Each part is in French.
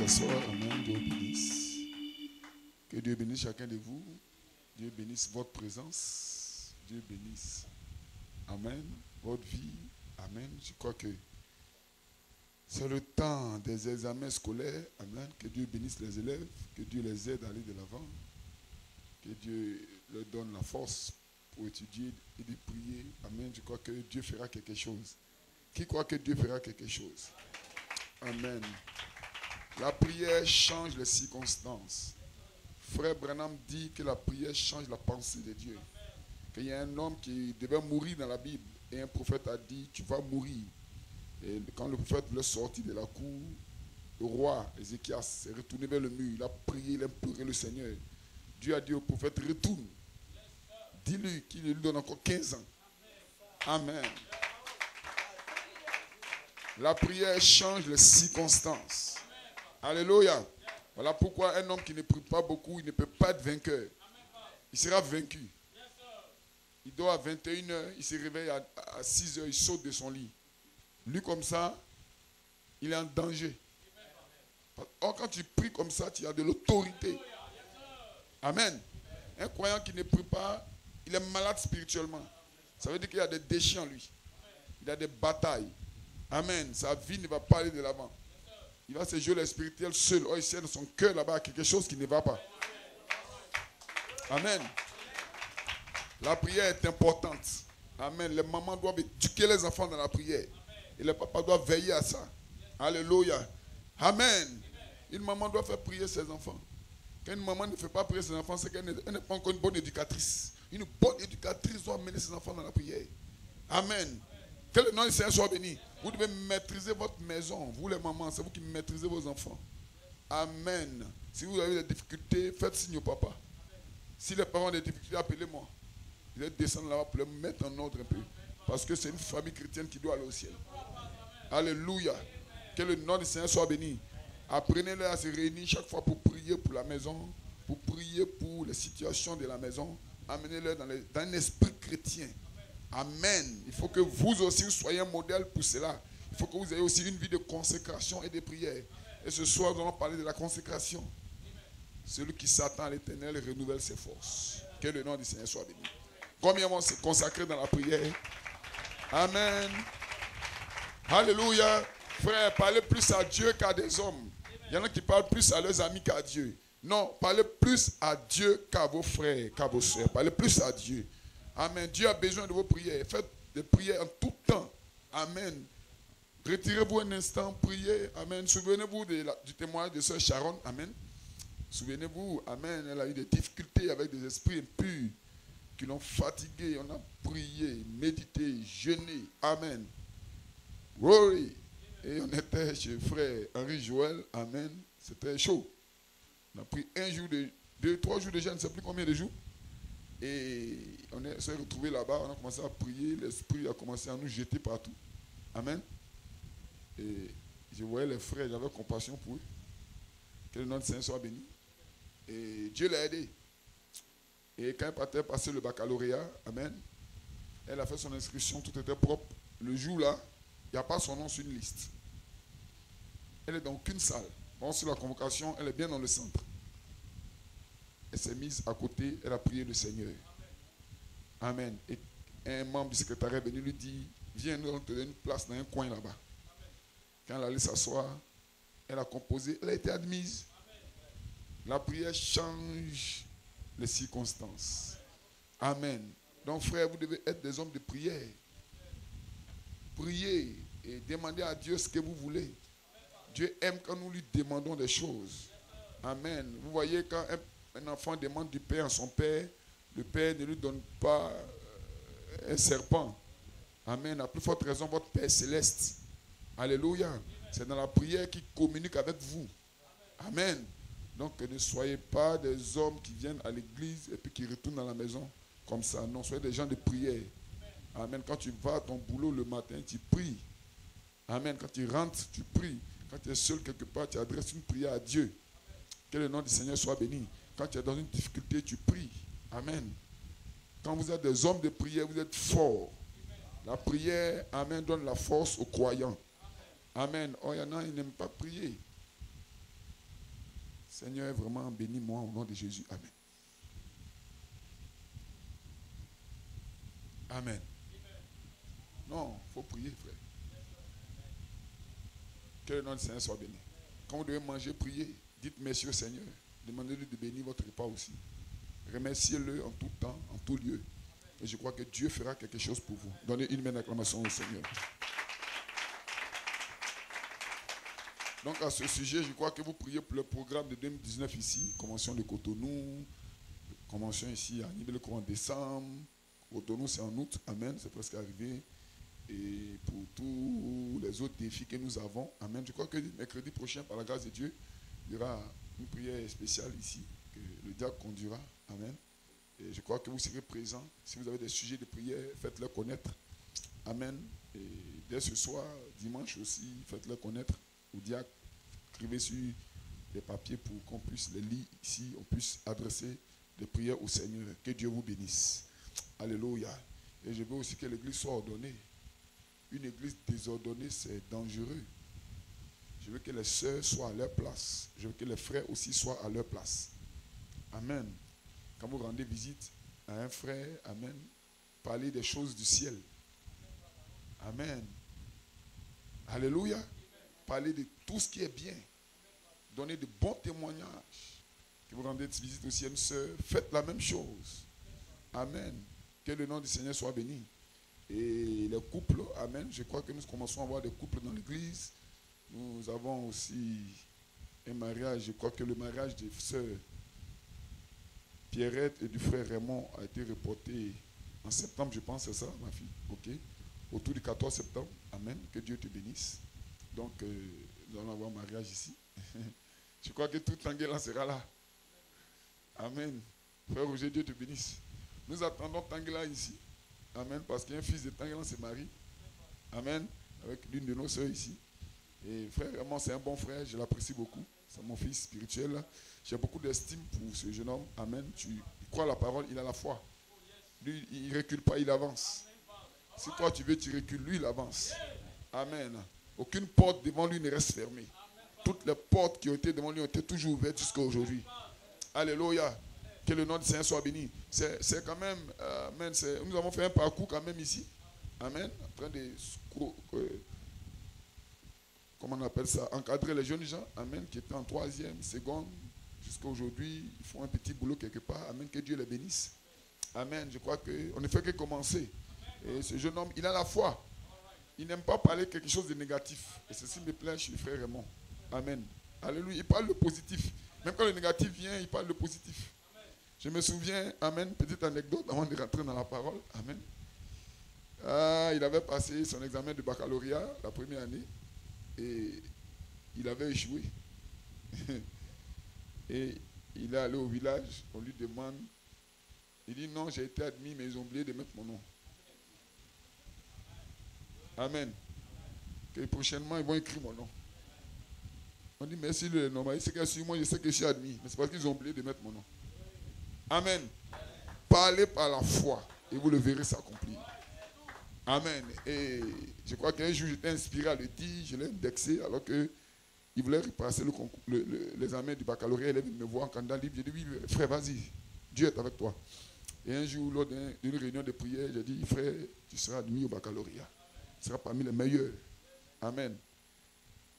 s'asseoir. Amen. Dieu bénisse. Que Dieu bénisse chacun de vous. Dieu bénisse votre présence. Dieu bénisse. Amen. Votre vie. Amen. Je crois que c'est le temps des examens scolaires. Amen. Que Dieu bénisse les élèves. Que Dieu les aide à aller de l'avant. Que Dieu leur donne la force pour étudier et de prier. Amen. Je crois que Dieu fera quelque chose. Qui croit que Dieu fera quelque chose? Amen. La prière change les circonstances. Frère Branham dit que la prière change la pensée de Dieu. Qu'il y a un homme qui devait mourir dans la Bible. Et un prophète a dit, tu vas mourir. Et quand le prophète voulait sortir de la cour, le roi Ézéchias s'est retourné vers le mur. Il a prié, il a imploré le Seigneur. Dieu a dit au prophète, retourne. Dis-lui qu'il lui donne encore 15 ans. Amen. La prière change les circonstances. Alléluia. Voilà pourquoi un homme qui ne prie pas beaucoup, il ne peut pas être vainqueur. Il sera vaincu. Il dort à 21h, il se réveille à 6h, il saute de son lit. Lui comme ça, il est en danger. Or quand tu pries comme ça, tu as de l'autorité. Amen. Un croyant qui ne prie pas, il est malade spirituellement. Ça veut dire qu'il y a des déchets en lui. Il a des batailles. Amen. Sa vie ne va pas aller de l'avant. Il va se jouer le spirituel seul. Oh, il sait dans son cœur là-bas quelque chose qui ne va pas. Amen. La prière est importante. Amen. Les mamans doivent éduquer les enfants dans la prière. Et les papas doivent veiller à ça. Alléluia. Amen. Une maman doit faire prier ses enfants. Quand une maman ne fait pas prier ses enfants, c'est qu'elle n'est pas encore une bonne éducatrice. Une bonne éducatrice doit mener ses enfants dans la prière. Amen. Que le nom du Seigneur soit béni. Vous devez maîtriser votre maison. Vous les mamans, c'est vous qui maîtrisez vos enfants. Amen. Si vous avez des difficultés, faites signe au papa. Si les parents ont des difficultés, appelez-moi. Vous allez descendre là-bas pour les mettre en ordre un peu. Parce que c'est une famille chrétienne qui doit aller au ciel. Alléluia. Que le nom du Seigneur soit béni. Apprenez-les à se réunir chaque fois pour prier pour la maison, pour prier pour les situations de la maison. Amenez-les dans un esprit chrétien. Amen. Il faut que vous aussi soyez un modèle pour cela. Il faut que vous ayez aussi une vie de consécration et de prière. Et ce soir, nous allons parler de la consécration. Celui qui s'attend à l'Éternel renouvelle ses forces. Que le nom du Seigneur soit béni. Premièrement, c'est consacré dans la prière. Amen. Alléluia. Frère, parlez plus à Dieu qu'à des hommes. Il y en a qui parlent plus à leurs amis qu'à Dieu. Non, parlez plus à Dieu qu'à vos frères, qu'à vos soeurs. Parlez plus à Dieu. Amen. Dieu a besoin de vos prières. Faites des prières en tout temps. Amen. Retirez-vous un instant, priez. Amen. Souvenez-vous du témoignage de sœur Sharon. Amen. Souvenez-vous, amen. Elle a eu des difficultés avec des esprits impurs qui l'ont fatiguée. On a prié, médité, jeûné. Amen. Oui. Et on était chez frère Henri Joël. Amen. C'était chaud. On a pris 1 jour, 3 jours de jeûne, je ne sais plus combien de jours. Et on s'est retrouvés là-bas, on a commencé à prier, l'esprit a commencé à nous jeter partout. Amen. Et je voyais les frères, j'avais compassion pour eux. Que le nom du Seigneur soit béni. Et Dieu l'a aidé. Et quand elle partait passer le baccalauréat, amen, elle a fait son inscription, tout était propre. Le jour-là, il n'y a pas son nom sur une liste. Elle est dans aucune salle. Bon, sur la convocation, elle est bien dans le centre. Elle s'est mise à côté, elle a prié le Seigneur. Amen. Et un membre du secrétariat est venu lui dire, viens, nous allons te donner une place dans un coin là-bas. Quand elle allait s'asseoir, elle a composé, elle a été admise. La prière change les circonstances. Amen. Donc frère, vous devez être des hommes de prière. Priez et demandez à Dieu ce que vous voulez. Dieu aime quand nous lui demandons des choses. Amen. Vous voyez quand un enfant demande du pain à son père, le père ne lui donne pas un serpent. Amen. À plus forte raison, votre Père céleste. Alléluia. C'est dans la prière qu'il communique avec vous. Amen. Donc ne soyez pas des hommes qui viennent à l'église et puis qui retournent dans la maison comme ça. Non, soyez des gens de prière. Amen. Quand tu vas à ton boulot le matin, tu pries. Amen. Quand tu rentres, tu pries. Quand tu es seul quelque part, tu adresses une prière à Dieu. Que le nom du Seigneur soit béni. Quand tu es dans une difficulté, tu pries. Amen. Quand vous êtes des hommes de prière, vous êtes forts. La prière, amen, donne la force aux croyants. Amen. Oh, il y en a, ils n'aiment pas prier. Seigneur, vraiment bénis-moi au nom de Jésus. Amen. Amen. Non, il faut prier, frère. Que le nom du Seigneur soit béni. Quand vous devez manger, priez. Dites merci au Seigneur. Demandez-lui de bénir votre repas aussi. Remerciez-le en tout temps, en tout lieu. Et je crois que Dieu fera quelque chose pour vous. Donnez une main d'acclamation au Seigneur. Donc à ce sujet, je crois que vous priez pour le programme de 2019 ici. Convention de Cotonou. Convention ici à Nibelco en décembre. Cotonou c'est en août. Amen. C'est presque arrivé. Et pour tous les autres défis que nous avons. Amen. Je crois que mercredi prochain, par la grâce de Dieu, il y aura une prière spéciale ici que le diacre conduira. Amen. Et je crois que vous serez présents. Si vous avez des sujets de prière, faites-le connaître. Amen. Et dès ce soir, dimanche aussi, faites-le connaître au diacre. Écrivez sur des papiers pour qu'on puisse les lire ici, on puisse adresser des prières au Seigneur. Que Dieu vous bénisse. Alléluia. Et je veux aussi que l'église soit ordonnée. Une église désordonnée, c'est dangereux. Je veux que les sœurs soient à leur place. Je veux que les frères aussi soient à leur place. Amen. Quand vous rendez visite à un frère, amen, parlez des choses du ciel. Amen. Alléluia. Parlez de tout ce qui est bien. Donnez de bons témoignages. Que vous rendez visite aussi à une sœur, faites la même chose. Amen. Que le nom du Seigneur soit béni. Et les couples, amen, je crois que nous commençons à avoir des couples dans l'église. Nous avons aussi un mariage, je crois que le mariage des sœurs Pierrette et du frère Raymond a été reporté en septembre, je pense, c'est ça, ma fille, ok, autour du 14 septembre, amen, que Dieu te bénisse. Donc, nous allons avoir un mariage ici. Je crois que tout Tanguela sera là. Amen. Frère Roger, Dieu te bénisse. Nous attendons Tanguela ici. Amen, parce qu'il y a un fils de Tanguela se marie. Amen, avec l'une de nos soeurs ici. Et frère, vraiment, c'est un bon frère, je l'apprécie beaucoup. C'est mon fils spirituel. J'ai beaucoup d'estime pour ce jeune homme. Amen. Tu crois la parole, il a la foi. Lui, il ne recule pas, il avance. Si toi tu veux, tu recules, lui, il avance. Amen. Aucune porte devant lui ne reste fermée. Toutes les portes qui ont été devant lui ont été toujours ouvertes jusqu'à aujourd'hui. Alléluia. Que le nom du Seigneur soit béni. C'est quand même, amen, nous avons fait un parcours quand même ici. Amen. En train de, comment on appelle ça, encadrer les jeunes gens. Amen. Qui étaient en 3e, seconde, jusqu'à aujourd'hui. Ils font un petit boulot quelque part. Amen. Que Dieu les bénisse. Amen. Je crois qu'on ne fait que commencer. Et ce jeune homme, il a la foi. Il n'aime pas parler quelque chose de négatif. Et ceci me plaît chez le frère Raymond. Amen. Alléluia. Il parle le positif. Même quand le négatif vient, il parle le positif. Je me souviens, amen, petite anecdote avant de rentrer dans la parole. Amen. Il avait passé son examen de baccalauréat la première année et il avait échoué. Et il est allé au village, on lui demande, il dit non, j'ai été admis, mais ils ont oublié de mettre mon nom. Amen. Que prochainement, ils vont écrire mon nom. On dit merci le nom. Il sait que sur moi, je sais que je suis admis, mais c'est parce qu'ils ont oublié de mettre mon nom. Amen. Parlez par la foi et vous le verrez s'accomplir. Amen. Et je crois qu'un jour, j'étais inspiré à le dire, je l'ai indexé alors qu'il voulait repasser l'examen du baccalauréat. Il est venu me voir en candidat libre. J'ai dit oui, frère, vas-y, Dieu est avec toi. Et un jour, lors d'une réunion de prière, j'ai dit frère, tu seras admis au baccalauréat. Tu seras parmi les meilleurs. Amen.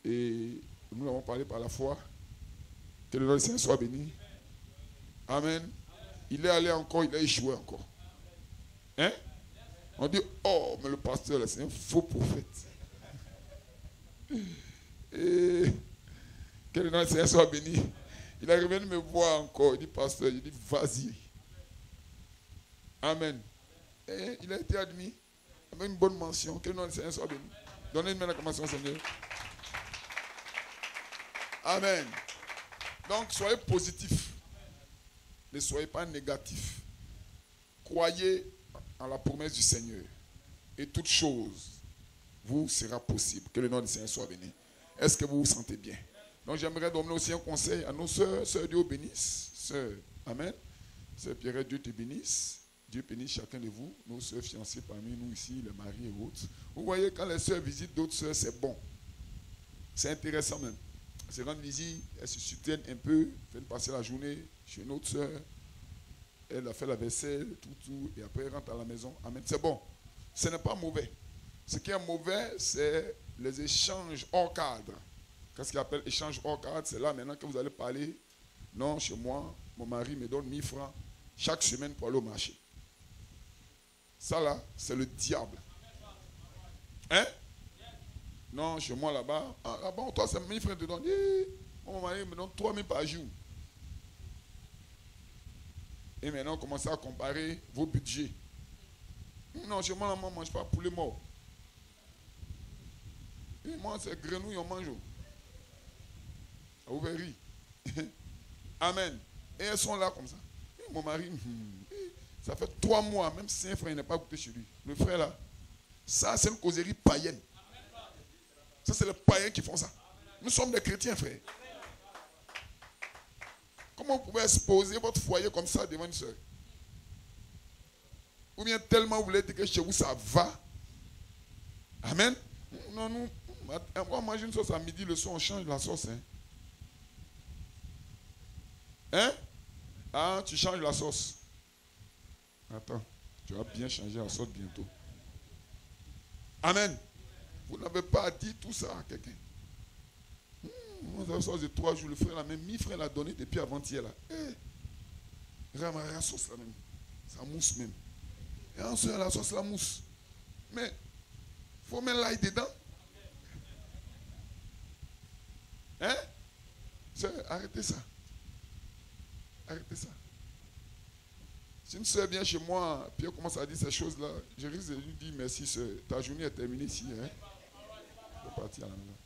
Et nous avons parlé par la foi. Que le nom du Seigneur soit béni. Amen. Il est allé encore, il a échoué encore. Hein? On dit, oh, mais le pasteur, c'est un faux prophète. Et que le nom du Seigneur soit béni. Il est revenu me voir encore. Il dit, pasteur, il dit, vas-y. Amen. Et il a été admis avec une bonne mention. Que le nom du Seigneur soit béni. Donnez une main d'acclamation au Seigneur. Amen. Donc, soyez positifs. Ne soyez pas négatifs. Croyez en la promesse du Seigneur. Et toute chose vous sera possible. Que le nom du Seigneur soit béni. Est-ce que vous vous sentez bien? Donc j'aimerais donner aussi un conseil à nos sœurs. Sœurs, Dieu bénisse. Sœurs, amen. Sœur Pierrette, Dieu te bénisse. Dieu bénisse chacun de vous. Nos sœurs fiancées parmi nous ici, les maris et autres. Vous voyez, quand les sœurs visitent d'autres sœurs, c'est bon. C'est intéressant même. se rendre visite, elle se soutienne un peu, fait passer la journée chez une autre soeur. Elle a fait la vaisselle, tout, et après elle rentre à la maison. Amen. C'est bon. Ce n'est pas mauvais. Ce qui est mauvais, c'est les échanges hors cadre. Qu'est-ce qu'il appelle échange hors cadre? C'est là maintenant que vous allez parler. Non, chez moi, mon mari me donne 1000 francs chaque semaine pour aller au marché. Ça là, c'est le diable. Hein? Non, chez moi là-bas, là-bas, toi, c'est 1000 francs te donne. Mon mari me donne 3000 par jour. Et maintenant, commencez à comparer vos budgets. Non, chez moi, là, on ne mange pas poulet mort. Et moi, c'est grenouille, on mange. Vous verrez. Amen. Et elles sont là comme ça. Et mon mari, ça fait 3 mois, même si un frère n'est pas goûté chez lui. Le frère là, ça c'est une causerie païenne. Ça c'est les païens qui font ça. Nous sommes des chrétiens, frère. Comment vous pouvez exposer votre foyer comme ça devant une soeur? Ou bien tellement vous voulez dire que chez vous ça va? Amen. Non, nous, on mange une sauce à midi, le soir on change la sauce. Hein? Ah, tu changes la sauce. Attends, tu vas bien changer la sauce bientôt. Amen. Vous n'avez pas dit tout ça à quelqu'un. La sauce de 3 jours, le frère l'a même mis, frère l'a donné depuis avant-hier là. Regarde la sauce là même. Ça mousse même. Et ensuite la sauce la mousse. Mais il faut mettre l'ail dedans. Hein? Arrêtez ça. Arrêtez ça. Si une soeur vient chez moi, puis elle commence à dire ces choses-là, je risque de lui dire merci, soeur. Ta journée est terminée ici. Hein? Je vais partir à la maison.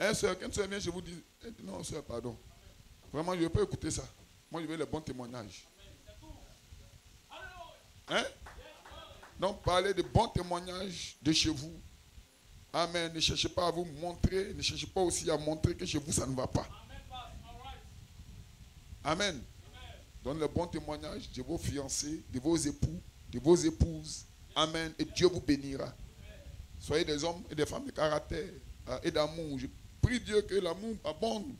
Hein, soeur, quand une soeur vient chez vous, dit non, soeur, pardon. Vraiment, je ne veux pas écouter ça. Moi, je veux les bons témoignages. Hein? Donc, parlez de bons témoignages de chez vous. Amen. Ne cherchez pas à vous montrer, ne cherchez pas aussi à montrer que chez vous, ça ne va pas. Amen. Donne le bon témoignage de vos fiancés, de vos époux, de vos épouses. Amen. Et Dieu vous bénira. Soyez des hommes et des femmes de caractère et d'amour. Je prie Dieu que l'amour abonde.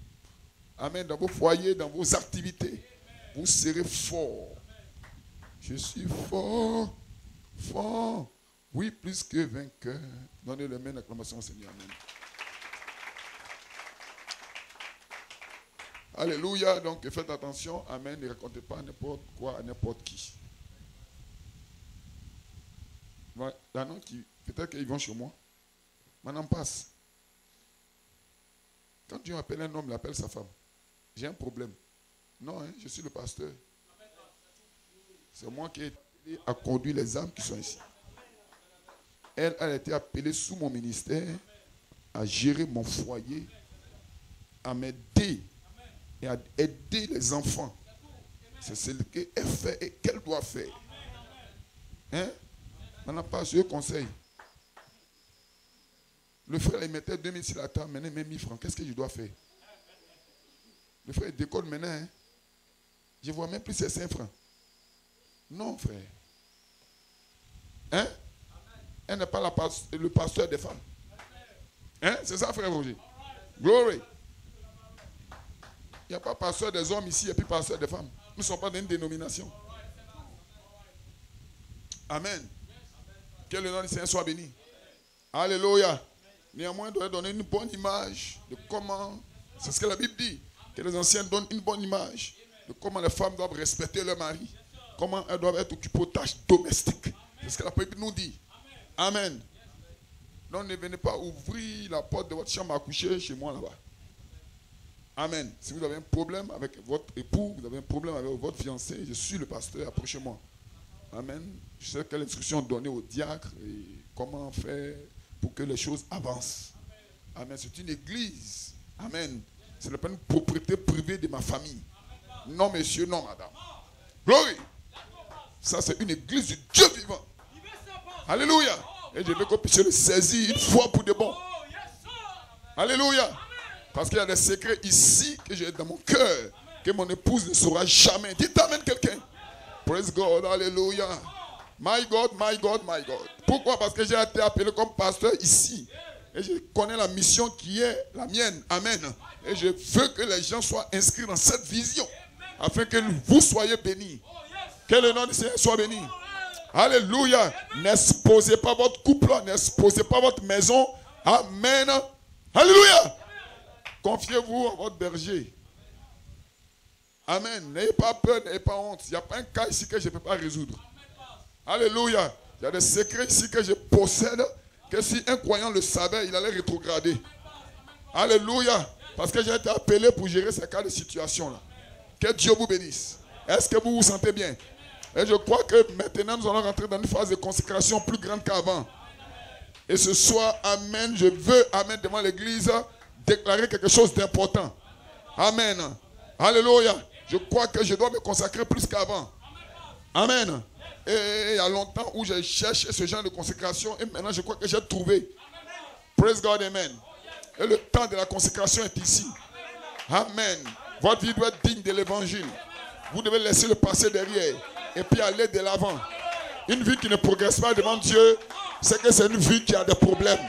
Amen. Dans vos foyers, dans vos activités. Vous serez forts. Je suis fort, fort. Oui, plus que vainqueur. Donnez le main d'acclamation au Seigneur. Amen. Alléluia. Donc faites attention. Amen. Ne racontez pas n'importe quoi à n'importe qui. Maintenant, peut-être qu'ils vont chez moi. Maintenant, passe. Quand Dieu appelle un homme, il appelle sa femme. J'ai un problème. Non, hein, je suis le pasteur. C'est moi qui ai été à conduire les âmes qui sont ici. Elle a été appelée sous mon ministère à gérer mon foyer, à m'aider et à aider les enfants. C'est ce qu'elle fait et qu'elle doit faire. Hein? Maintenant, pas ce conseil. Le frère, il mettait 2000 sur la table, maintenant il met 1000 francs. Qu'est-ce que je dois faire? Le frère, il décolle maintenant. Hein? Je ne vois même plus ces 5 francs. Non, frère. Hein? Elle n'est pas le pasteur des femmes. Hein? C'est ça, frère Roger. Glory. Il n'y a pas pasteur des hommes ici et puis pasteur des femmes. Nous ne sommes pas dans une dénomination. Amen. Que le nom du Seigneur soit béni. Alléluia. Néanmoins, on doit donner une bonne image de comment, c'est ce que la Bible dit, que les anciens donnent une bonne image de comment les femmes doivent respecter leur mari, comment elles doivent être occupées aux tâches domestiques. C'est ce que la Bible nous dit. Amen. Donc ne venez pas ouvrir la porte de votre chambre à coucher chez moi là-bas. Amen. Si vous avez un problème avec votre époux, vous avez un problème avec votre fiancé, je suis le pasteur, approchez-moi. Amen. Je sais quelle instruction donner au diacre et comment faire pour que les choses avancent. Amen. C'est une église. Amen. Ce n'est pas une propriété privée de ma famille. Non, monsieur, non, madame. Glory. Ça, c'est une église du Dieu vivant. Alléluia. Et je veux qu'on puisse le saisir une fois pour de bon. Alléluia. Parce qu'il y a des secrets ici que j'ai dans mon cœur, que mon épouse ne saura jamais. Dites amen quelqu'un. Praise God. Alléluia. My God, my God, my God. Pourquoi? Parce que j'ai été appelé comme pasteur ici. Et je connais la mission qui est la mienne. Amen. Et je veux que les gens soient inscrits dans cette vision. Afin que vous soyez bénis. Que le nom du Seigneur soit béni. Alléluia. N'exposez pas votre couple. N'exposez pas votre maison. Amen. Alléluia. Confiez-vous à votre berger. Amen. N'ayez pas peur, n'ayez pas honte. Il n'y a pas un cas ici que je ne peux pas résoudre. Alléluia. Il y a des secrets ici que je possède, que si un croyant le savait, il allait rétrograder. Alléluia. Parce que j'ai été appelé pour gérer ces cas de situation-là. Que Dieu vous bénisse. Est-ce que vous vous sentez bien? Et je crois que maintenant, nous allons rentrer dans une phase de consécration plus grande qu'avant. Et ce soir, amen, je veux, amen, devant l'église, déclarer quelque chose d'important. Amen. Alléluia. Je crois que je dois me consacrer plus qu'avant. Amen. Et il y a longtemps où j'ai cherché ce genre de consécration et maintenant je crois que j'ai trouvé. Praise God, amen. Et le temps de la consécration est ici. Amen. Votre vie doit être digne de l'évangile. Vous devez laisser le passé derrière et puis aller de l'avant. Une vie qui ne progresse pas devant Dieu, c'est que c'est une vie qui a des problèmes.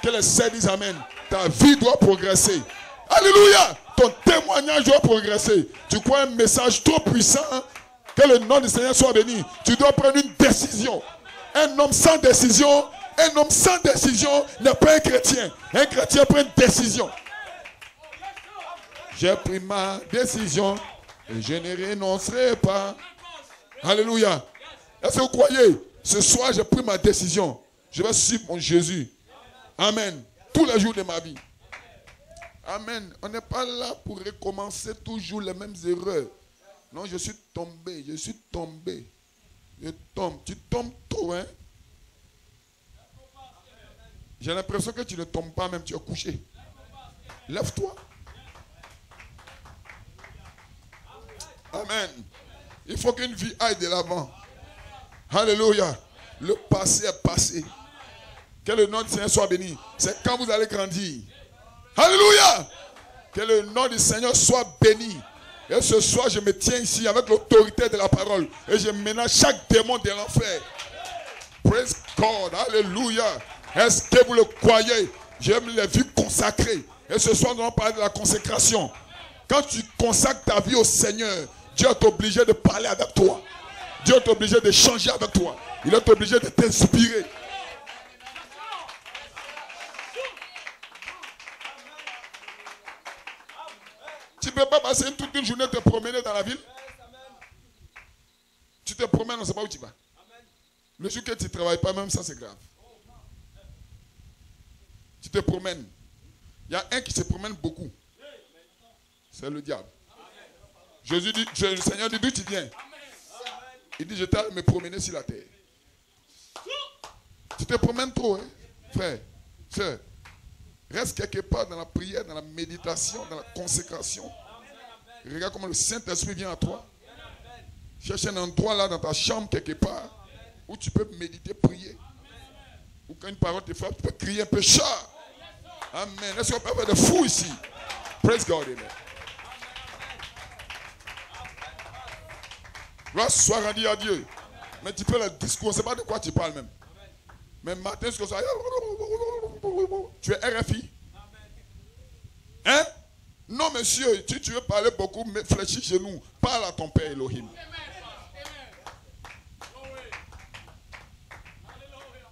Que les saints disent amen. Ta vie doit progresser. Alléluia. Ton témoignage doit progresser. Tu crois un message trop puissant, hein? Que le nom du Seigneur soit béni. Tu dois prendre une décision. Un homme sans décision n'est pas un chrétien. Un chrétien prend une décision. J'ai pris ma décision et je ne renoncerai pas. Alléluia. Est-ce que vous croyez? Ce soir, j'ai pris ma décision. Je vais suivre mon Jésus. Amen. Tous les jours de ma vie. Amen. On n'est pas là pour recommencer toujours les mêmes erreurs. Non, je suis tombé. Je tombe. Tu tombes trop, hein? J'ai l'impression que tu ne tombes pas même, tu es couché. Lève-toi. Amen. Il faut qu'une vie aille de l'avant. Alléluia. Le passé est passé. Que le nom du Seigneur soit béni. C'est quand vous allez grandir. Alléluia. Que le nom du Seigneur soit béni. Et ce soir, je me tiens ici avec l'autorité de la parole. Et je ménage chaque démon de l'enfer. Praise God. Alléluia. Est-ce que vous le croyez? J'aime les vies consacrées. Et ce soir, nous allons parler de la consécration. Quand tu consacres ta vie au Seigneur, Dieu est obligé de parler avec toi. Dieu est obligé de changer avec toi. Il est obligé de t'inspirer. Tu ne peux pas passer toute une journée te promener dans la ville. Tu te promènes, on ne sait pas où tu vas. Le jour que tu ne travailles pas, même ça c'est grave. Tu te promènes. Il y a un qui se promène beaucoup. C'est le diable. Jésus dit, le Seigneur dit, d'où tu viens? Il dit, je t'ai me promener sur la terre. Tu te promènes trop, hein, frère, soeur. Reste quelque part dans la prière, dans la méditation, dans la consécration. Regarde comment le Saint-Esprit vient à toi. Cherche un endroit là dans ta chambre quelque part où tu peux méditer, prier. Ou quand une parole te frappe, tu peux crier un peu chat. Amen. Est-ce qu'on peut faire de fou ici? Praise God, amen. Là, sois rendu à Dieu. Mais tu peux le discours, on ne sait pas de quoi tu parles même. Mais matin, ce que ça. Tu es RFI? Hein? Non, monsieur, si tu veux parler beaucoup, mais fléchis chez nous. Parle à ton Père Elohim.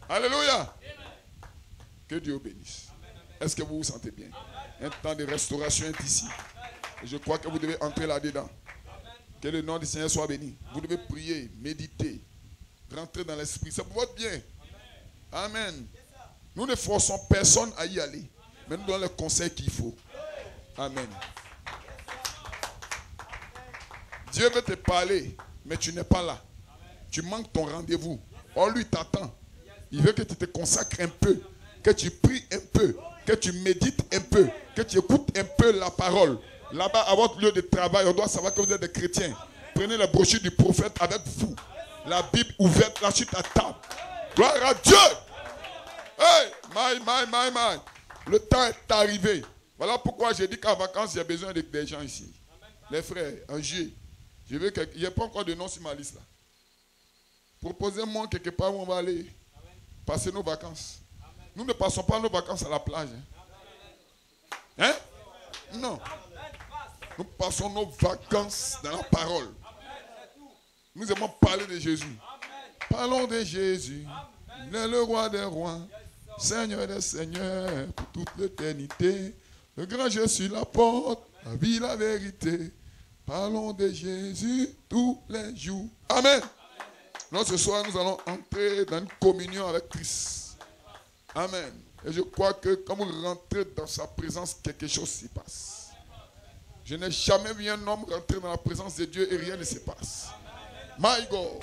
Alléluia. Que Dieu bénisse. Est-ce que vous vous sentez bien? Un temps de restauration est ici. Et je crois que vous devez entrer là-dedans. Que le nom du Seigneur soit béni. Vous devez prier, méditer, rentrer dans l'esprit. C'est pour votre bien. Amen. Nous ne forçons personne à y aller. Mais nous donnons les conseils qu'il faut. Amen. Dieu veut te parler, mais tu n'es pas là. Tu manques ton rendez-vous. Or, lui t'attend. Il veut que tu te consacres un peu, que tu pries un peu, que tu médites un peu, que tu écoutes un peu la parole. Là-bas, à votre lieu de travail, on doit savoir que vous êtes des chrétiens. Prenez la brochure du prophète avec vous. La Bible ouverte là sur ta table. Gloire à Dieu. Hey, my. Le temps est arrivé. Voilà pourquoi j'ai dit qu'en vacances, j'ai besoin des gens ici. Les frères, en juillet. Il n'y a pas encore de nom sur ma liste là. Proposez-moi quelque part où on va aller passer nos vacances. Nous ne passons pas nos vacances à la plage. Hein? Non. Nous passons nos vacances dans la parole. Nous aimons parler de Jésus. Parlons de Jésus. Il est le roi des rois, Seigneur des seigneurs, pour toute l'éternité. Le grand je suis la porte, la vie, la vérité. Parlons de Jésus tous les jours. Amen. Donc ce soir, nous allons entrer dans une communion avec Christ. Amen. Et je crois que quand vous rentrez dans sa présence, quelque chose s'y passe. Je n'ai jamais vu un homme rentrer dans la présence de Dieu et rien ne se passe. My God.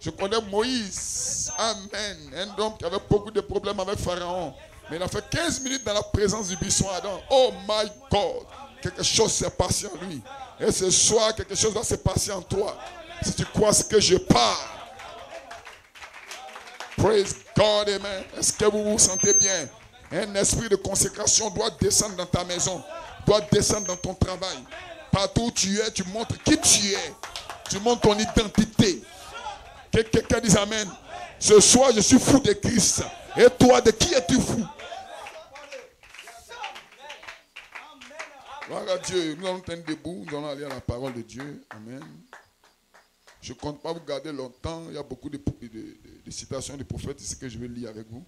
Je connais Moïse. Amen. Un homme qui avait beaucoup de problèmes avec Pharaon. Mais il a fait 15 minutes dans la présence du buisson Adam. Oh my God. Quelque chose s'est passé en lui. Et ce soir, quelque chose va se passer en toi. Si tu crois ce que je parle. Praise God, amen. Est-ce que vous vous sentez bien? Un esprit de consécration doit descendre dans ta maison. Doit descendre dans ton travail. Partout où tu es, tu montres qui tu es. Tu montres ton identité. Que quelqu'un dise amen. Ce soir, je suis fou de Christ. Et toi, de qui es-tu fou? Gloire à Dieu. Nous allons tenir debout. Nous allons aller à la parole de Dieu. Amen. Je ne compte pas vous garder longtemps. Il y a beaucoup de citations des prophètes. C'est ce que je vais lire avec vous.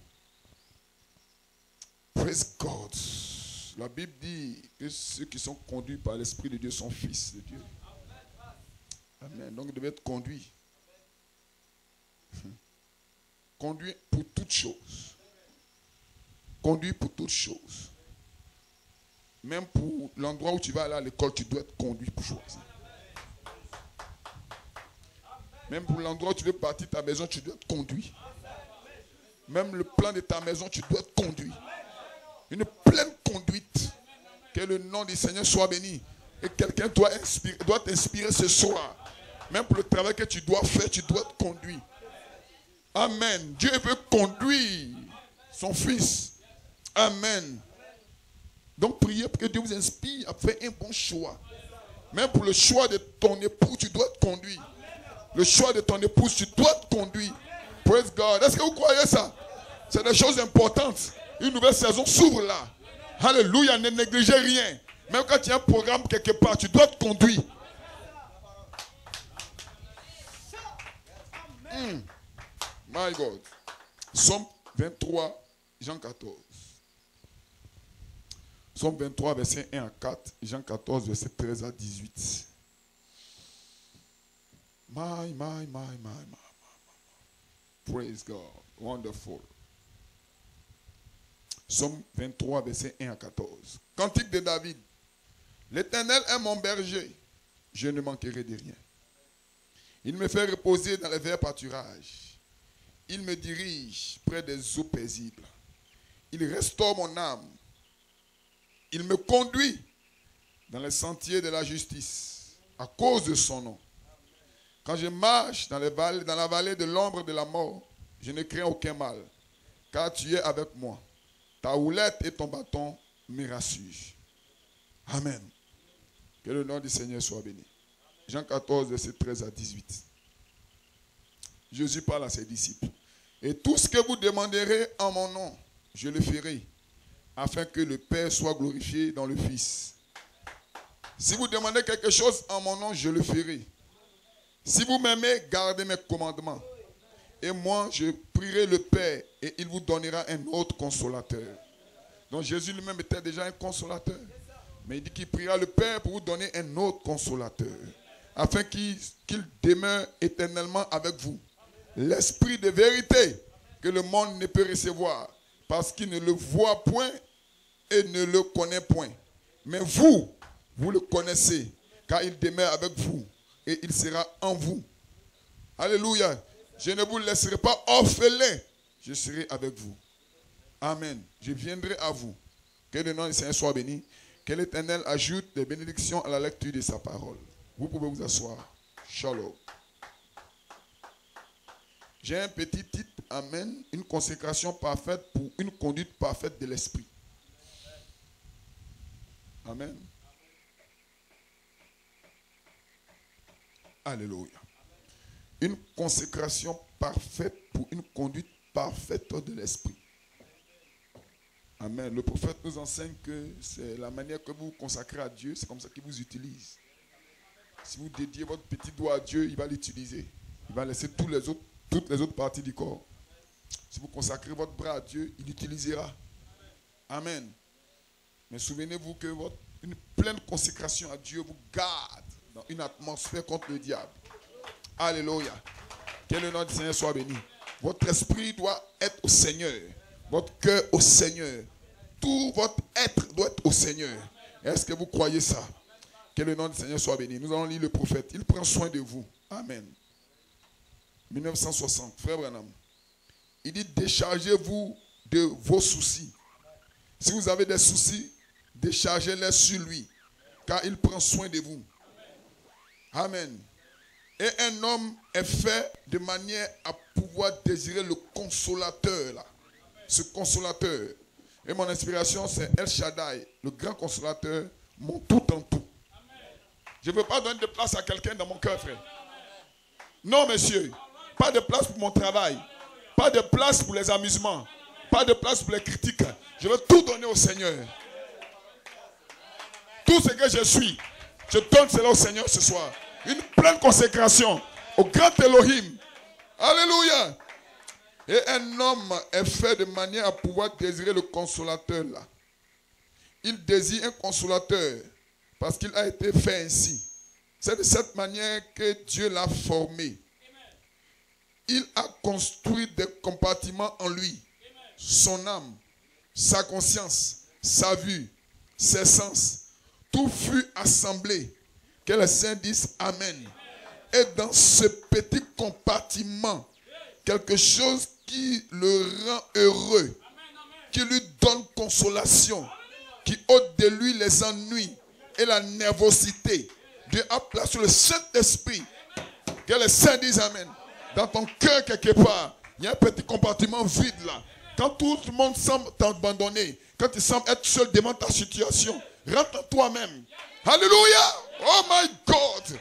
Praise God. La Bible dit que ceux qui sont conduits par l'Esprit de Dieu sont fils de Dieu. Amen. Donc, ils devaient être conduits. Conduit pour toutes choses. Conduit pour toutes choses. Même pour l'endroit où tu vas aller à l'école, tu dois être conduit pour choisir. Même pour l'endroit où tu veux bâtir ta maison, tu dois être conduit. Même le plan de ta maison, tu dois être conduit. Une pleine conduite. Que le nom du Seigneur soit béni. Et quelqu'un doit t'inspirer ce soir. Même pour le travail que tu dois faire, tu dois être conduit. Amen. Dieu veut conduire son fils. Amen. Donc priez pour que Dieu vous inspire à faire un bon choix. Même pour le choix de ton époux, tu dois être conduit. Le choix de ton épouse, tu dois être conduit. Praise God. Est-ce que vous croyez ça? C'est des choses importantes. Une nouvelle saison s'ouvre là. Alléluia, ne négligez rien. Même quand il y a un programme quelque part, tu dois être conduit. My God. Psaume 23, Jean 14. Psaume 23, verset 1 à 4. Jean 14, verset 13 à 18. My. Praise God. Wonderful. Psaume 23, verset 1 à 14. Cantique de David. L'Éternel est mon berger. Je ne manquerai de rien. Il me fait reposer dans les verts pâturages. Il me dirige près des eaux paisibles. Il restaure mon âme. Il me conduit dans les sentiers de la justice à cause de son nom. Quand je marche dans la vallée de l'ombre de la mort, je ne crains aucun mal, car tu es avec moi. Ta houlette et ton bâton me rassurent. Amen. Que le nom du Seigneur soit béni. Jean 14, verset 13 à 18. Jésus parle à ses disciples. Et tout ce que vous demanderez en mon nom, je le ferai, afin que le Père soit glorifié dans le Fils. Si vous demandez quelque chose en mon nom, je le ferai. Si vous m'aimez, gardez mes commandements. Et moi, je prierai le Père et il vous donnera un autre consolateur. Donc Jésus lui-même était déjà un consolateur. Mais il dit qu'il priera le Père pour vous donner un autre consolateur. Afin qu'il demeure éternellement avec vous. L'esprit de vérité que le monde ne peut recevoir. Parce qu'il ne le voit point et ne le connaît point. Mais vous, vous le connaissez. Car il demeure avec vous. Et il sera en vous. Alléluia. Je ne vous laisserai pas orphelin. Je serai avec vous. Amen. Je viendrai à vous. Que le nom du Seigneur soit béni. Que l'Éternel ajoute des bénédictions à la lecture de sa parole. Vous pouvez vous asseoir. Shalom. J'ai un petit titre. Amen. Une consécration parfaite pour une conduite parfaite de l'esprit. Amen. Alléluia. Une consécration parfaite pour une conduite parfaite de l'esprit. Amen. Le prophète nous enseigne que c'est la manière que vous vous consacrez à Dieu, c'est comme ça qu'il vous utilise. Si vous dédiez votre petit doigt à Dieu, il va l'utiliser. Il va laisser toutes les autres parties du corps. Si vous consacrez votre bras à Dieu, il l'utilisera. Amen. Mais souvenez-vous que une pleine consécration à Dieu vous garde dans une atmosphère contre le diable. Alléluia. Que le nom du Seigneur soit béni. Votre esprit doit être au Seigneur. Votre cœur au Seigneur. Tout votre être doit être au Seigneur. Est-ce que vous croyez ça? Que le nom du Seigneur soit béni. Nous allons lire le prophète. Il prend soin de vous. Amen. 1960. Frère Branham. Il dit, déchargez-vous de vos soucis. Si vous avez des soucis, déchargez-les sur lui. Car il prend soin de vous. Amen. Et un homme est fait de manière à pouvoir désirer le consolateur. Là. Ce consolateur. Et mon inspiration, c'est El Shaddai, le grand consolateur, mon tout en tout. Je ne veux pas donner de place à quelqu'un dans mon cœur, frère. Non, monsieur. Pas de place pour mon travail. Pas de place pour les amusements. Pas de place pour les critiques. Je veux tout donner au Seigneur. Tout ce que je suis, je donne cela au Seigneur ce soir. Une pleine consécration au grand Elohim. Alléluia. Et un homme est fait de manière à pouvoir désirer le consolateur là. Il désire un consolateur parce qu'il a été fait ainsi. C'est de cette manière que Dieu l'a formé. Il a construit des compartiments en lui. Son âme, sa conscience, sa vue, ses sens. Tout fut assemblé. Que les saints disent Amen. Et dans ce petit compartiment, quelque chose qui le rend heureux, qui lui donne consolation, qui ôte de lui les ennuis et la nervosité. Dieu a placé le Saint-Esprit. Que les saints disent Amen. Dans ton cœur quelque part, il y a un petit compartiment vide là. Quand tout le monde semble t'abandonner, quand tu sembles être seul devant ta situation, rentre en toi-même. Alléluia. Oh my God.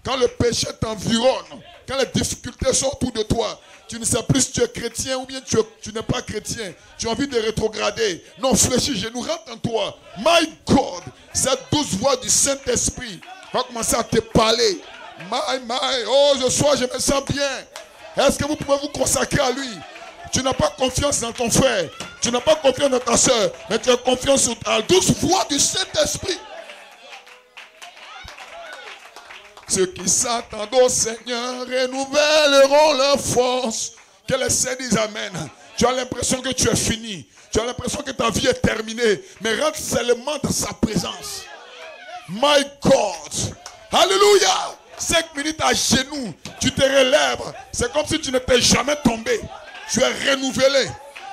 Quand le péché t'environne, quand les difficultés sont autour de toi, tu ne sais plus si tu es chrétien ou bien tu n'es pas chrétien. Tu as envie de rétrograder. Non, fléchis genou, rentre en toi. My God. Cette douce voix du Saint-Esprit va commencer à te parler. Oh, ce soir, je me sens bien. Est-ce que vous pouvez vous consacrer à lui? Tu n'as pas confiance dans ton frère. Tu n'as pas confiance dans ta soeur. Mais tu as confiance à la douce voix du Saint-Esprit. Ceux qui s'attendent au Seigneur renouvelleront leur force. Que les saints disent Amen. Tu as l'impression que tu es fini. Tu as l'impression que ta vie est terminée. Mais rentre seulement dans sa présence. My God. Alléluia. 5 minutes à genoux. Tu te relèves. C'est comme si tu n'étais jamais tombé. Tu es renouvelé.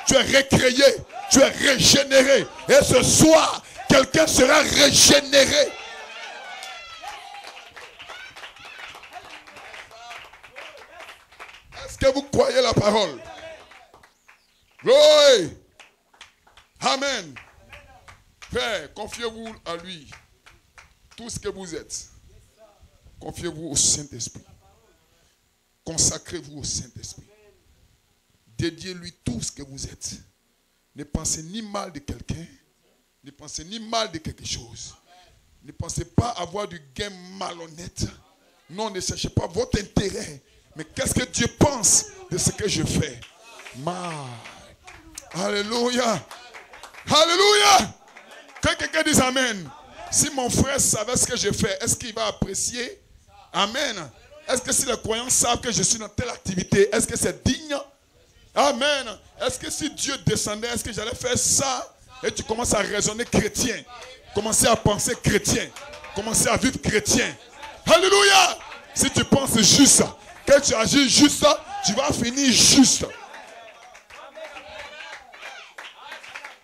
Tu es recréé. Tu es régénéré. Et ce soir, quelqu'un sera régénéré. Est-ce que vous croyez la parole? Gloire. Amen. Frère, confiez-vous à lui. Tout ce que vous êtes. Confiez-vous au Saint-Esprit. Consacrez-vous au Saint-Esprit. Dédiez-lui tout ce que vous êtes. Ne pensez ni mal de quelqu'un. Ne pensez ni mal de quelque chose. Ne pensez pas avoir du gain malhonnête. Non, ne cherchez pas votre intérêt. Mais qu'est-ce que Dieu pense de ce que je fais? Alléluia. Alléluia. Que quelqu'un dise Amen. Si mon frère savait ce que je fais, est-ce qu'il va apprécier? Amen. Est-ce que si les croyants savent que je suis dans telle activité, est-ce que c'est digne? Amen. Est-ce que si Dieu descendait, est-ce que j'allais faire ça? Et tu commences à raisonner chrétien. Commencer à penser chrétien. Commencer à vivre chrétien. Alléluia. Si tu penses juste, que tu agis juste, tu vas finir juste.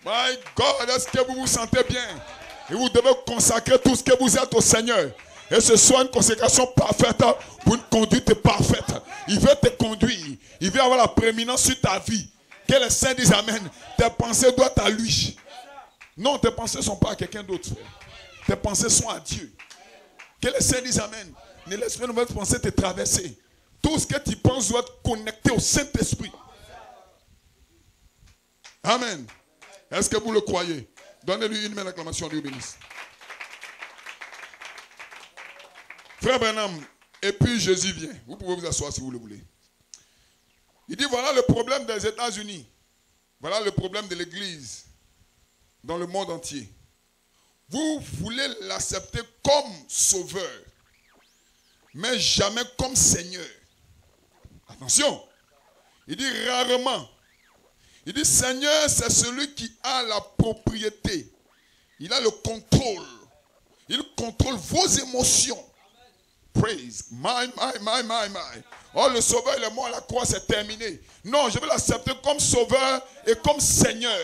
My God, est-ce que vous vous sentez bien? Et vous devez consacrer tout ce que vous êtes au Seigneur. Et ce soit une consécration parfaite pour une conduite parfaite. Il veut te conduire. Il veut avoir la prééminence sur ta vie. Que les saints disent Amen. Tes pensées doivent être à lui. Non, tes pensées ne sont pas à quelqu'un d'autre. Tes pensées sont à Dieu. Que les saints disent Amen. Ne laisse pas de nouvelles pensées te traverser. Tout ce que tu penses doit être connecté au Saint-Esprit. Amen. Est-ce que vous le croyez? Donnez-lui une main d'acclamation, Dieu bénisse. Frère Branham, et puis Jésus vient. Vous pouvez vous asseoir si vous le voulez. Il dit, voilà le problème des États-Unis. Voilà le problème de l'Église dans le monde entier. Vous voulez l'accepter comme sauveur, mais jamais comme Seigneur. Attention. Il dit rarement. Il dit Seigneur, c'est celui qui a la propriété. Il a le contrôle. Il contrôle vos émotions. Praise. My. Oh, le sauveur, il est mort à la croix, c'est terminé. Non, je vais l'accepter comme sauveur et comme Seigneur.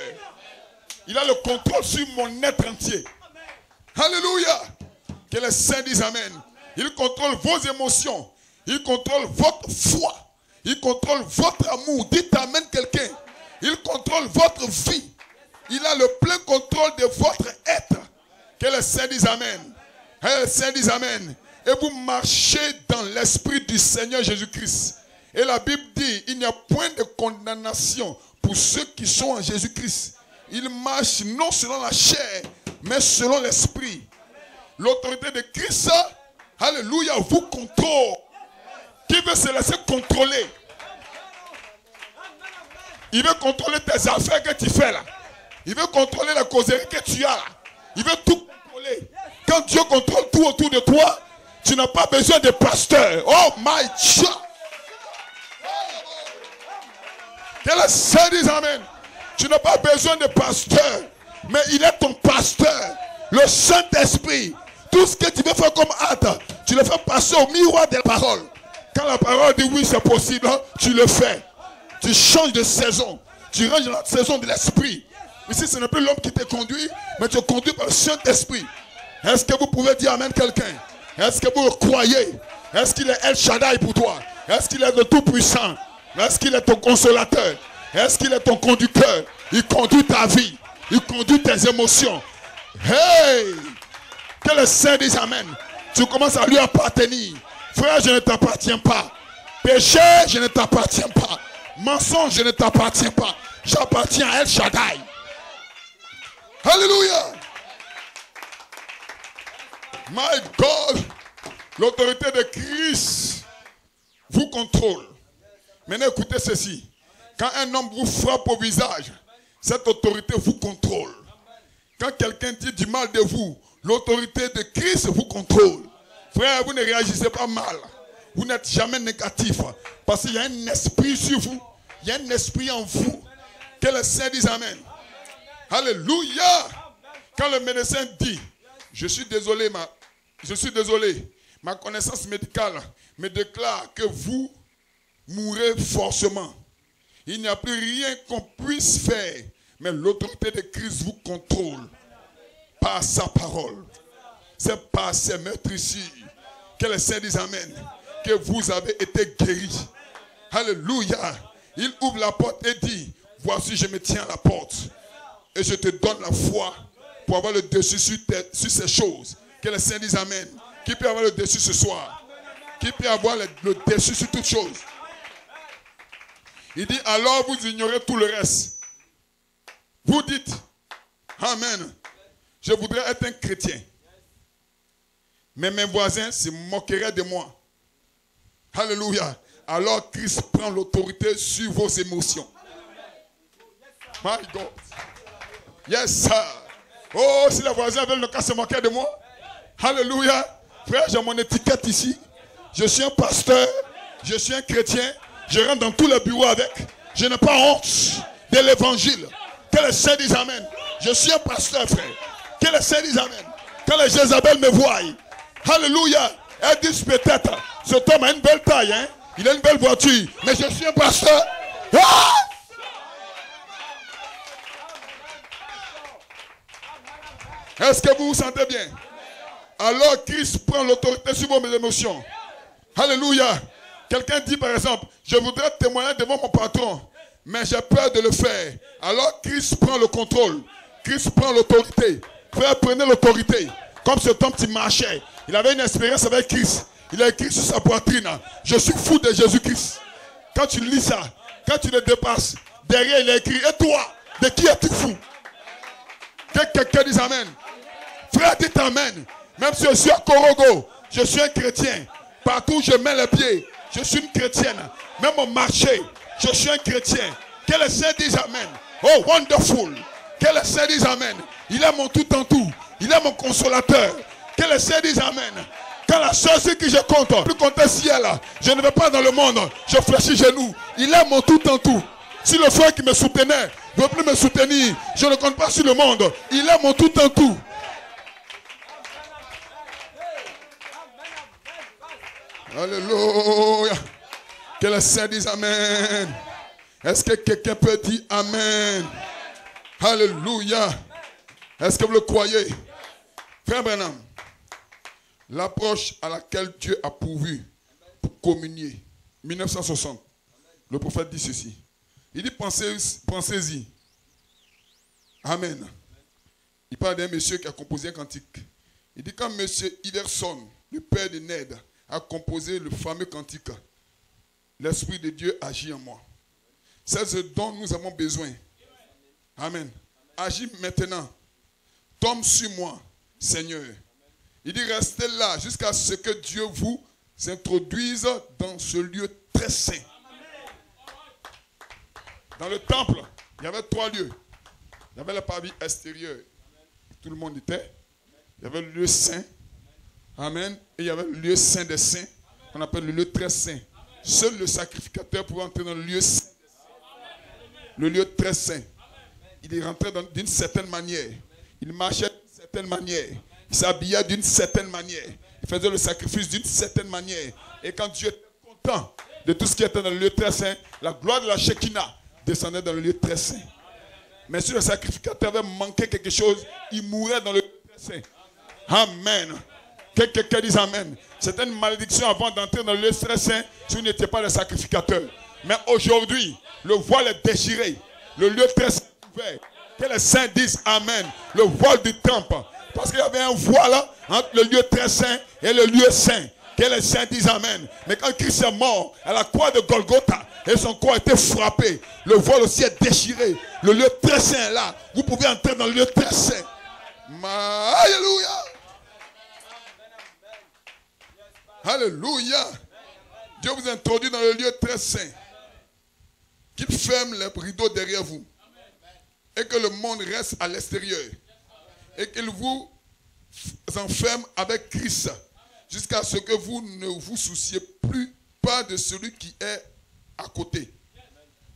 Il a le contrôle sur mon être entier. Alléluia. Que les saints disent Amen. Il contrôle vos émotions. Il contrôle votre foi. Il contrôle votre amour. Dites Amen quelqu'un. Il contrôle votre vie. Il a le plein contrôle de votre être. Que les saints disent Amen. Que les saints disent Amen. Et vous marchez dans l'esprit du Seigneur Jésus-Christ. Et la Bible dit, il n'y a point de condamnation pour ceux qui sont en Jésus-Christ. Ils marchent non selon la chair, mais selon l'esprit. L'autorité de Christ, alléluia, vous contrôle. Qui veut se laisser contrôler? Il veut contrôler tes affaires que tu fais là. Il veut contrôler la causerie que tu as là. Il veut tout contrôler. Quand Dieu contrôle tout autour de toi, tu n'as pas besoin de pasteur. Oh my God. Que le Seigneur dise Amen. Tu n'as pas besoin de pasteur. Mais il est ton pasteur. Le Saint-Esprit. Tout ce que tu veux faire comme acte, tu le fais passer au miroir de la parole. Quand la parole dit oui, c'est possible, tu le fais. Tu changes de saison. Tu ranges dans la saison de l'esprit. Ici, ce n'est plus l'homme qui te conduit, mais tu es conduit par le Saint-Esprit. Est-ce que vous pouvez dire Amen quelqu'un? Est-ce que vous le croyez? Est-ce qu'il est El Shaddai pour toi? Est-ce qu'il est le Tout-Puissant? Est-ce qu'il est ton consolateur? Est-ce qu'il est ton conducteur? Il conduit ta vie. Il conduit tes émotions. Hey! Que le Saint dise Amen. Tu commences à lui appartenir. Frère, je ne t'appartiens pas. Péché, je ne t'appartiens pas. Mensonge, je ne t'appartiens pas. J'appartiens à El Shaddai. Alléluia. My God, l'autorité de Christ vous contrôle. Maintenant, écoutez ceci. Quand un homme vous frappe au visage, cette autorité vous contrôle. Quand quelqu'un dit du mal de vous, l'autorité de Christ vous contrôle. Frère, vous ne réagissez pas mal. Vous n'êtes jamais négatif. Parce qu'il y a un esprit sur vous. Il y a un esprit en vous. Que le Saint dise Amen. Alléluia. Quand le médecin dit, je suis désolé, ma connaissance médicale me déclare que vous mourrez forcément. Il n'y a plus rien qu'on puisse faire. Mais l'autorité de Christ vous contrôle par sa parole. C'est par ses meurtrissures. Que le Seigneur dise Amen. Que vous avez été guéris. Alléluia. Il ouvre la porte et dit, voici je me tiens à la porte. Et je te donne la foi pour avoir le dessus sur ces choses. Que le Seigneur dise Amen. Qui peut avoir le dessus ce soir? Qui peut avoir le dessus sur toutes choses? Il dit, alors vous ignorez tout le reste. Vous dites, Amen, je voudrais être un chrétien. Mais mes voisins se moqueraient de moi. Alléluia. Alors Christ prend l'autorité sur vos émotions. My God. Yes, sir. Oh, si les voisins veulent ne pas se moquer de moi. Alléluia. Frère, j'ai mon étiquette ici. Je suis un pasteur. Je suis un chrétien. Je rentre dans tous les bureaux avec. Je n'ai pas honte de l'évangile. Que les saints disent Amen. Je suis un pasteur, frère. Que les saints disent Amen. Quand les Jézabel me voient, alléluia, elles disent peut-être, cet homme a une belle taille, hein? Il a une belle voiture, mais je suis un pasteur. Ah! Est-ce que vous vous sentez bien? Alors Christ prend l'autorité sur vos émotions. Alléluia. Quelqu'un dit par exemple, je voudrais témoigner devant mon patron, mais j'ai peur de le faire. Alors Christ prend le contrôle. Christ prend l'autorité. Frère, prenez l'autorité. Comme cet homme qui marchait. Il avait une expérience avec Christ. Il a écrit sur sa poitrine, je suis fou de Jésus-Christ. Quand tu lis ça, quand tu le dépasses, derrière il a écrit, et toi, de qui es-tu fou? Que quelqu'un dise Amen. Frère, dites Amen. Même si je suis à Korogo, je suis un chrétien. Partout où je mets les pieds, je suis une chrétienne. Même au marché, je suis un chrétien. Que les saints disent Amen. Oh, wonderful. Que les saints disent Amen. Il est mon tout en tout. Il est mon consolateur. Que les saints disent Amen. Quand la chose que je compte, plus compter ciel, je ne vais pas dans le monde. Je fléchis genoux. Il est mon tout en tout. Si le frère qui me soutenait ne veut plus me soutenir, je ne compte pas sur le monde. Il est mon tout en tout. Alléluia. Que les saints disent Amen. Est-ce que quelqu'un peut dire Amen? Alléluia. Est-ce que vous le croyez? Frère Branham, l'approche à laquelle Dieu a pourvu pour communier, 1960, le prophète dit ceci. Il dit pensez-y. Amen. Il parle d'un monsieur qui a composé un cantique. Il dit quand monsieur Iverson, le père de Ned, a composé le fameux cantique, l'Esprit de Dieu agit en moi. C'est ce dont nous avons besoin. Amen. Agis maintenant. Tombe sur moi, Seigneur. Il dit restez là jusqu'à ce que Dieu vous introduise dans ce lieu très saint. Dans le temple, il y avait 3 lieux. Il y avait la partie extérieure. Tout le monde était. Il y avait le lieu saint. Amen. Et il y avait le lieu saint des saints, qu'on appelle le lieu très saint. Seul le sacrificateur pouvait entrer dans le lieu saint. Le lieu très saint. Il est rentré d'une certaine manière. Il marchait d'une certaine manière. Il s'habillait d'une certaine manière. Il faisait le sacrifice d'une certaine manière. Et quand Dieu était content de tout ce qui était dans le lieu très saint, la gloire de la Shekinah descendait dans le lieu très saint. Mais si le sacrificateur avait manqué quelque chose, il mourait dans le lieu très saint. Amen. Que quelqu'un dise Amen. C'était une malédiction avant d'entrer dans le lieu très saint si vous n'étiez pas le sacrificateur. Mais aujourd'hui, le voile est déchiré. Le lieu très saint est ouvert. Que les saints disent Amen. Le voile du temple. Parce qu'il y avait un voile entre le lieu très saint et le lieu saint. Que les saints disent Amen. Mais quand Christ est mort à la croix de Golgotha et son corps a été frappé, le voile aussi est déchiré. Le lieu très saint est là. Vous pouvez entrer dans le lieu très saint. Alléluia. Alléluia. Dieu vous introduit dans le lieu très saint. Qu'il ferme les rideaux derrière vous. Et que le monde reste à l'extérieur. Et qu'il vous enferme avec Christ. Jusqu'à ce que vous ne vous souciez plus pas de celui qui est à côté.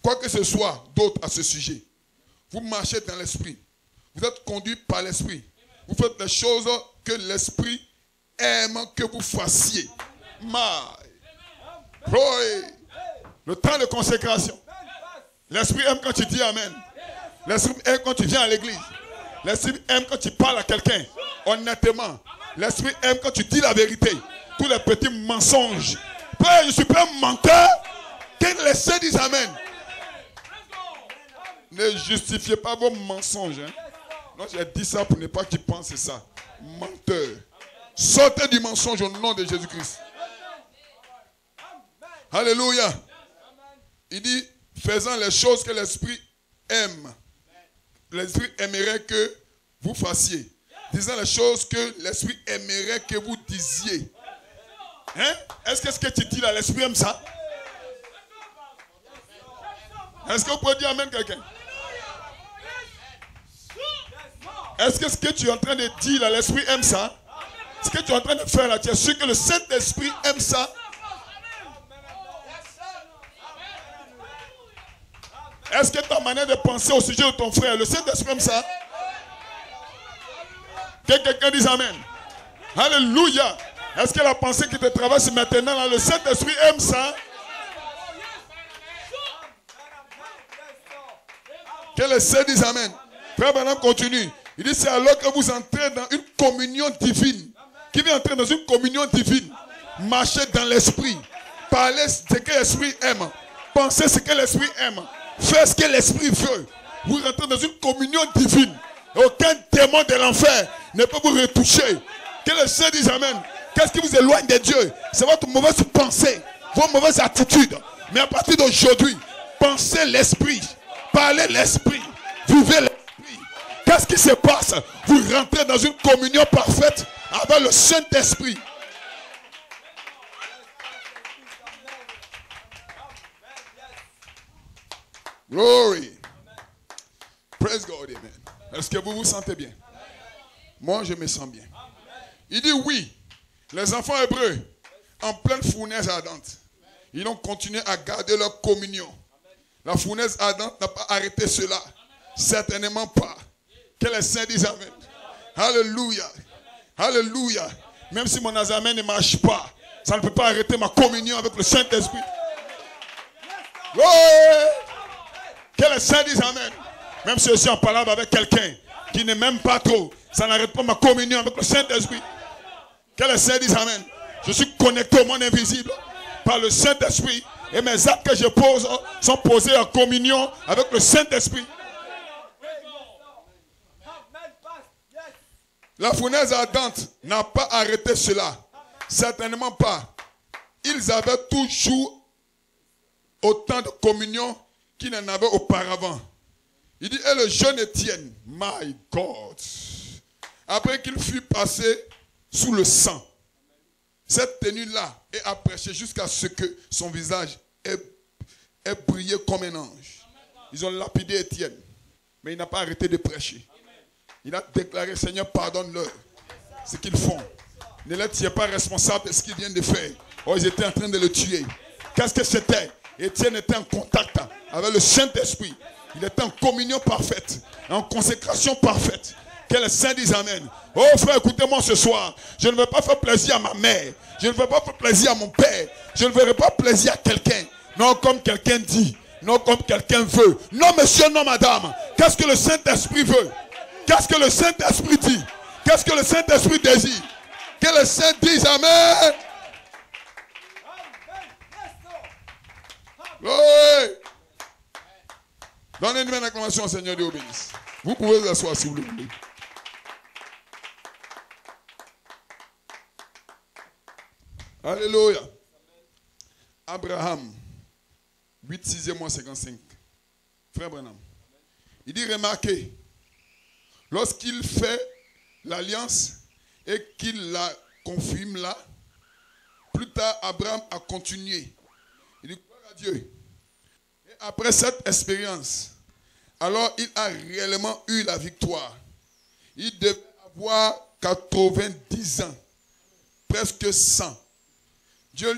Quoi que ce soit d'autre à ce sujet. Vous marchez dans l'esprit. Vous êtes conduit par l'esprit. Vous faites les choses que l'esprit aime que vous fassiez. Le temps de consécration. L'esprit aime quand tu dis Amen. L'esprit aime quand tu viens à l'église. L'esprit aime quand tu parles à quelqu'un honnêtement. L'esprit aime quand tu dis la vérité. Tous les petits mensonges. Père, je suis pas un menteur. Que les saints disent Amen. Ne justifiez pas vos mensonges. Hein. Non, j'ai dit ça pour ne pas qu'ils pensent ça. Menteur. Sortez du mensonge au nom de Jésus-Christ. Alléluia. Il dit, faisant les choses que l'esprit aime. L'esprit aimerait que vous fassiez. Disant les choses que l'esprit aimerait que vous disiez. Hein? Est-ce que ce que tu dis là, l'esprit aime ça? Est-ce que vous pouvez dire Amen quelqu'un? Est-ce que ce que tu es en train de dire là, l'esprit aime ça? Ce que tu es en train de faire là, tu es sûr que le Saint-Esprit aime ça? Est-ce que ta manière de penser au sujet de ton frère, le Saint-Esprit aime ça? Que quelqu'un dise Amen. Alléluia. Est-ce que la pensée qui te traverse maintenant, là, le Saint-Esprit aime ça? Que les saints disent Amen. Frère Branham continue. Il dit c'est alors que vous entrez dans une communion divine. Qui vient entrer dans une communion divine? Marchez dans l'esprit. Parlez ce que l'esprit aime. Pensez ce que l'esprit aime. Faites ce que l'esprit veut. Vous rentrez dans une communion divine. Aucun démon de l'enfer ne peut vous retoucher. Que les saints disent Amen. Qu'est-ce qui vous éloigne de Dieu? C'est votre mauvaise pensée, vos mauvaises attitudes. Mais à partir d'aujourd'hui, pensez l'esprit, parlez l'esprit, vivez l'esprit. Qu'est-ce qui se passe? Vous rentrez dans une communion parfaite avec le Saint-Esprit. Glory. Praise God, amen. Est-ce que vous vous sentez bien? Moi, je me sens bien. Il dit oui, les enfants hébreux, en pleine fournaise ardente, ils ont continué à garder leur communion. La fournaise ardente n'a pas arrêté cela. Certainement pas. Que les saints disent amen. Alléluia. Alléluia. Même si mon examen ne marche pas, ça ne peut pas arrêter ma communion avec le Saint-Esprit. Ouais. Que les saints disent amen. Même si je suis en parlant avec quelqu'un qui ne m'aime pas trop, ça n'arrête pas ma communion avec le Saint-Esprit. Que les saints disent amen. Je suis connecté au monde invisible par le Saint-Esprit. Et mes actes que je pose sont posés en communion avec le Saint-Esprit. La fournaise ardente n'a pas arrêté cela. Certainement pas. Ils avaient toujours autant de communion qu'ils n'en avaient auparavant. Il dit, et le jeune Étienne, my God, après qu'il fut passé sous le sang, cette tenue-là est à prêcher jusqu'à ce que son visage ait brillé comme un ange. Ils ont lapidé Étienne, mais il n'a pas arrêté de prêcher. Il a déclaré, Seigneur, pardonne-leur ce qu'ils font. Ne les tiens pas responsable de ce qu'ils viennent de faire. Oh, ils étaient en train de le tuer. Qu'est-ce que c'était? Étienne était en contact avec le Saint-Esprit. Il était en communion parfaite, en consécration parfaite. Que les saints disent amen. Oh frère, écoutez-moi ce soir. Je ne veux pas faire plaisir à ma mère. Je ne veux pas faire plaisir à mon père. Je ne veux pas plaisir à quelqu'un. Non comme quelqu'un dit. Non comme quelqu'un veut. Non monsieur, non madame. Qu'est-ce que le Saint-Esprit veut? Qu'est-ce que le Saint-Esprit dit? Qu'est-ce que le Saint-Esprit désire? Que les saints disent amen. Oui. Donnez une main d'acclamation au Seigneur, Dieu vous bénisse. Vous pouvez vous asseoir si vous le voulez. Alléluia. Abraham, 8, 6e mois 55. Frère Branham. Il dit, remarquez, lorsqu'il fait l'alliance et qu'il la confirme là, plus tard, Abraham a continué. Il dit, gloire à Dieu. Et après cette expérience, alors il a réellement eu la victoire. Il devait avoir 90 ans, presque 100. Dieu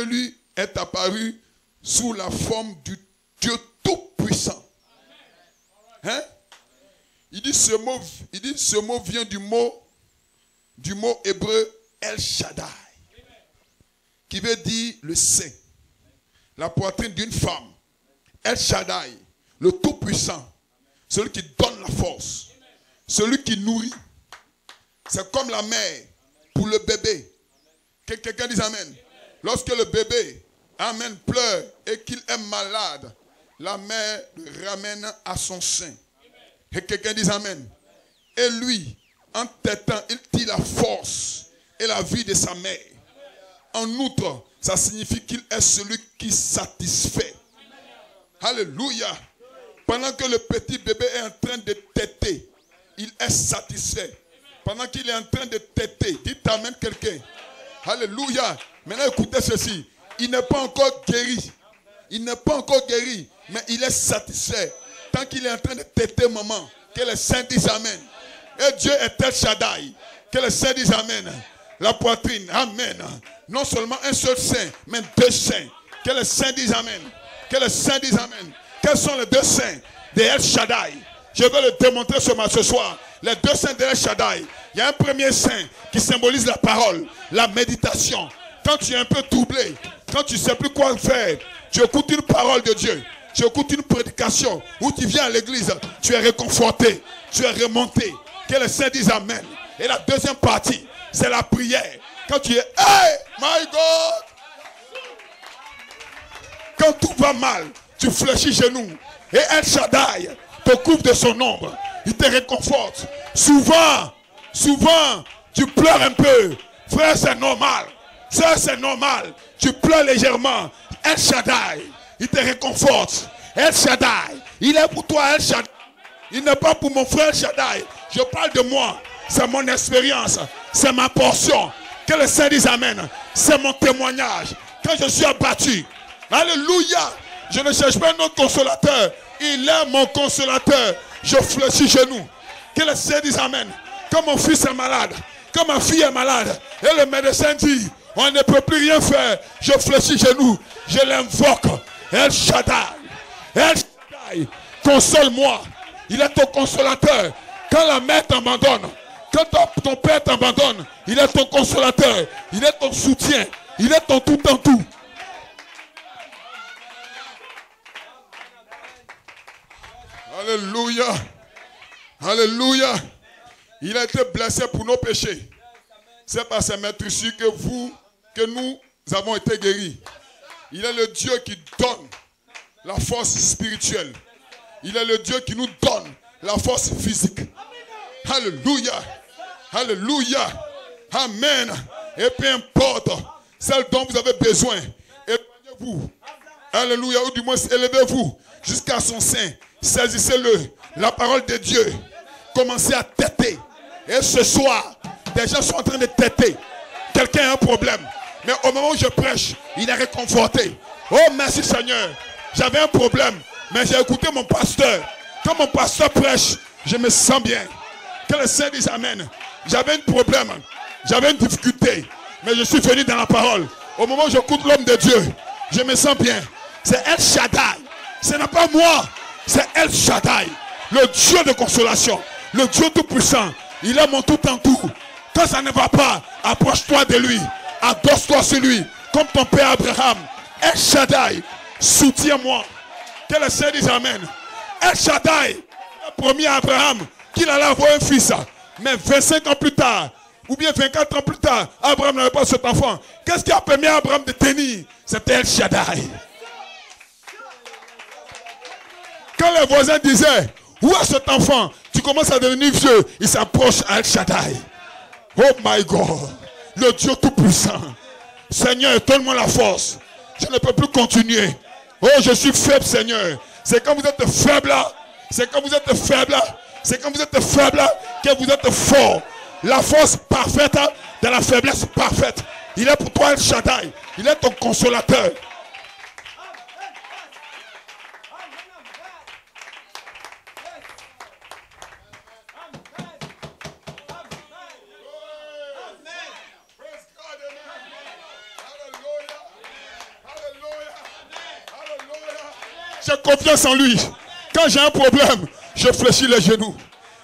lui est apparu sous la forme du Dieu tout-puissant. Hein? Il dit ce mot vient du mot hébreu El Shaddai, qui veut dire le sein, la poitrine d'une femme. El Shaddai, le tout-puissant, celui qui donne la force, celui qui nourrit. C'est comme la mère pour le bébé. Que quelqu'un dise amen. Lorsque le bébé, amen, pleure et qu'il est malade, la mère le ramène à son sein. Et quelqu'un dise amen. Et lui, en tétant, il tire la force et la vie de sa mère. En outre, ça signifie qu'il est celui qui satisfait. Alléluia. Pendant que le petit bébé est en train de téter, il est satisfait. Pendant qu'il est en train de téter, dites amen quelqu'un. Alléluia. Maintenant écoutez ceci. Il n'est pas encore guéri. Il n'est pas encore guéri. Mais il est satisfait. Tant qu'il est en train de téter maman. Que les saints disent amen. Et Dieu est El Shaddai. Que les saints disent amen. La poitrine. Amen. Non seulement un seul sein. Mais deux seins. Que les saints disent amen. Que les saints disent amen. Quels sont les deux seins de El Shaddai? Je vais le démontrer ce soir. Les deux seins de El Shaddai. Il y a un premier sein qui symbolise la parole, la méditation. Quand tu es un peu troublé, quand tu ne sais plus quoi faire, tu écoutes une parole de Dieu, tu écoutes une prédication, ou tu viens à l'église, tu es réconforté, tu es remonté. Que les saints disent amen. Et la deuxième partie, c'est la prière. Quand tu es, hey, my God! Quand tout va mal, tu fléchis genoux. Et El Shaddai te couvre de son ombre. Il te réconforte. Souvent, tu pleures un peu. Frère, c'est normal. Sœur, c'est normal. Tu pleures légèrement. El Shaddai, il te réconforte. El Shaddai, il est pour toi El Shaddai. Il n'est pas pour mon frère Shaddai. Je parle de moi. C'est mon expérience. C'est ma portion. Que le Saint dise Amen. C'est mon témoignage. Quand je suis abattu. Alléluia. Je ne cherche pas un autre consolateur. Il est mon consolateur. Je fléchis genoux. Que le Saint dise Amen. Quand mon fils est malade. Quand ma fille est malade. Et le médecin dit, on ne peut plus rien faire. Je fléchis genoux. Je l'invoque. El Shaddai. El Shaddai. Console-moi. Il est ton consolateur. Quand la mère t'abandonne. Quand ton père t'abandonne. Il est ton consolateur. Il est ton soutien. Il est ton tout en tout. Alléluia. Alléluia. Il a été blessé pour nos péchés. C'est par ses meurtrissures que nous avons été guéris. Il est le Dieu qui donne la force spirituelle. Il est le Dieu qui nous donne la force physique. Alléluia. Alléluia. Amen. Et peu importe celle dont vous avez besoin, éloignez-vous. Alléluia. Ou du moins, élevez-vous jusqu'à son sein. Saisissez-le. La parole de Dieu. Commencez à têter. Et ce soir, des gens sont en train de têter. Quelqu'un a un problème. Mais au moment où je prêche, il est réconforté. Oh, merci Seigneur. J'avais un problème. Mais j'ai écouté mon pasteur. Quand mon pasteur prêche, je me sens bien. Que le Saint dise Amen. J'avais un problème. J'avais une difficulté. Mais je suis venu dans la parole. Au moment où j'écoute l'homme de Dieu, je me sens bien. C'est El Shaddai. Ce n'est pas moi. C'est El Shaddai. Le Dieu de consolation. Le Dieu tout-puissant. Il est mon tout en tout. Quand ça ne va pas, approche-toi de lui. Adosse-toi sur lui. Comme ton père Abraham. El Shaddai. Soutiens-moi. Que le Seigneur dise Amen. El Shaddai a promis à Abraham qu'il allait avoir un fils. Mais 25 ans plus tard, ou bien 24 ans plus tard, Abraham n'avait pas cet enfant. Qu'est-ce qui a permis à Abraham de tenir? C'était El Shaddai. Quand les voisins disaient, où est cet enfant? Tu commences à devenir vieux. Il s'approche à El Shaddai. Oh my God. Le Dieu tout-puissant. Seigneur, donne-moi la force. Je ne peux plus continuer. Oh, je suis faible, Seigneur. C'est quand vous êtes faible là. C'est quand vous êtes faible là. C'est quand vous êtes faible là que vous êtes fort. La force parfaite dans la faiblesse parfaite. Il est pour toi El Shaddai. Il est ton consolateur. J'ai confiance en lui. Quand j'ai un problème, je fléchis les genoux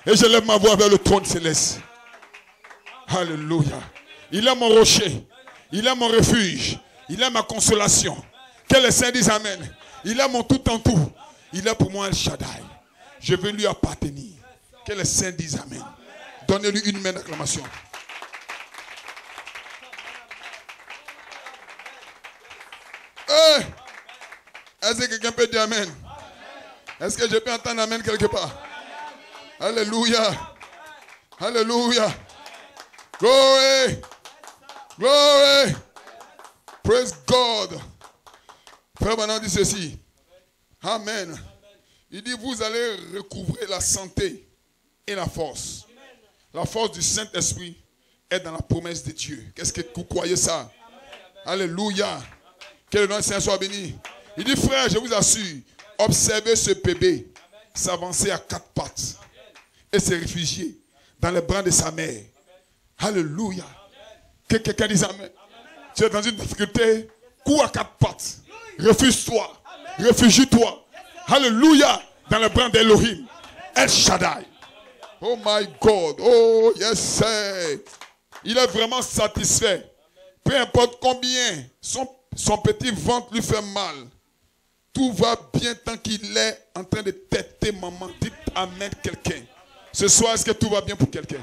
et je lève ma voix vers le trône céleste. Alléluia. Il est mon rocher. Il est mon refuge. Il est ma consolation. Que le Saint dise Amen. Il est mon tout en tout. Il est pour moi El Shaddai. Je veux lui appartenir. Que le Saint dise Amen. Donnez-lui une main d'acclamation. Hey! Est-ce que quelqu'un peut dire Amen? Est-ce que je peux entendre Amen quelque part? Alléluia. Alléluia. Glory. Glory. Praise God. Frère Branham dit ceci. Amen. Il dit, vous allez recouvrer la santé et la force. La force du Saint-Esprit est dans la promesse de Dieu. Qu'est-ce que vous croyez ça? Alléluia. Que le nom du Seigneur soit béni. Il dit, frère, je vous assure, observez ce bébé s'avancer à quatre pattes et se réfugier dans les bras de sa mère. Alléluia. Que quelqu'un dise Amen. Tu es dans une difficulté, cours à quatre pattes. Refuse-toi. Réfugie-toi. Alléluia. Dans les bras d'Elohim. El Shaddai. Oh my God. Oh yes sir. Il est vraiment satisfait. Peu importe combien son petit ventre lui fait mal. Tout va bien tant qu'il est en train de têter maman. Dites Amen quelqu'un. Ce soir, est-ce que tout va bien pour quelqu'un?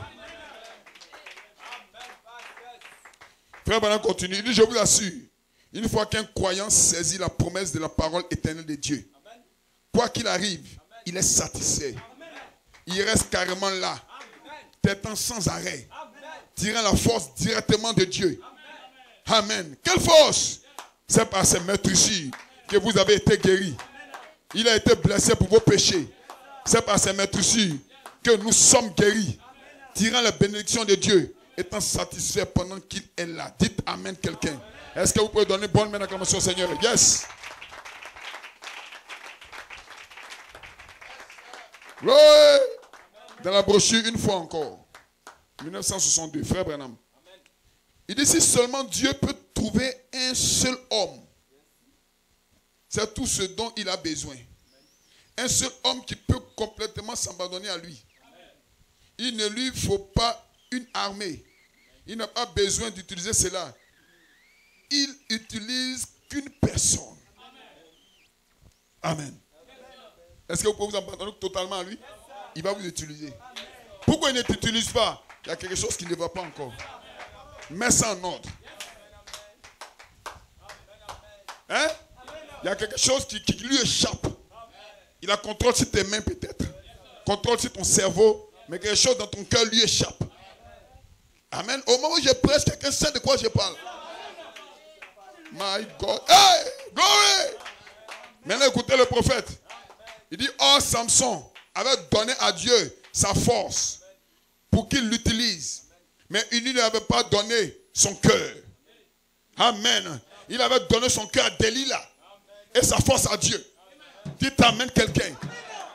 Frère Branham continue. Il dit, je vous assure, une fois qu'un croyant saisit la promesse de la parole éternelle de Dieu, quoi qu'il arrive, il est satisfait. Il reste carrément là, têtant sans arrêt, tirant la force directement de Dieu. Amen. Quelle force? C'est par ces meurtrissures que vous avez été guéris. Il a été blessé pour vos péchés. C'est par ces maîtresses que nous sommes guéris, tirant la bénédiction de Dieu, étant satisfaits pendant qu'il est là. Dites Amen quelqu'un. Est-ce que vous pouvez donner bonne main d'acclamation au Seigneur? Yes. Ouais. Dans la brochure, une fois encore, 1962, frère Branham. Il dit, si seulement Dieu peut trouver un seul homme, c'est tout ce dont il a besoin. Un seul homme qui peut complètement s'abandonner à lui. Il ne lui faut pas une armée. Il n'a pas besoin d'utiliser cela. Il utilise qu'une personne. Amen. Est-ce que vous pouvez vous abandonner totalement à lui? Il va vous utiliser. Pourquoi il ne t'utilise pas? Il y a quelque chose qui ne va pas encore. Mets ça en ordre. Hein? Il y a quelque chose qui lui échappe. Il a contrôle sur tes mains peut-être. Contrôle sur ton cerveau. Mais quelque chose dans ton cœur lui échappe. Amen. Au moment où je prêche, quelqu'un sait de quoi je parle. My God. Hey! Glory! Maintenant écoutez le prophète. Il dit, oh Samson avait donné à Dieu sa force pour qu'il l'utilise. Mais il ne lui avait pas donné son cœur. Amen. Il avait donné son cœur à Delilah et sa force à Dieu. Dites Amen quelqu'un.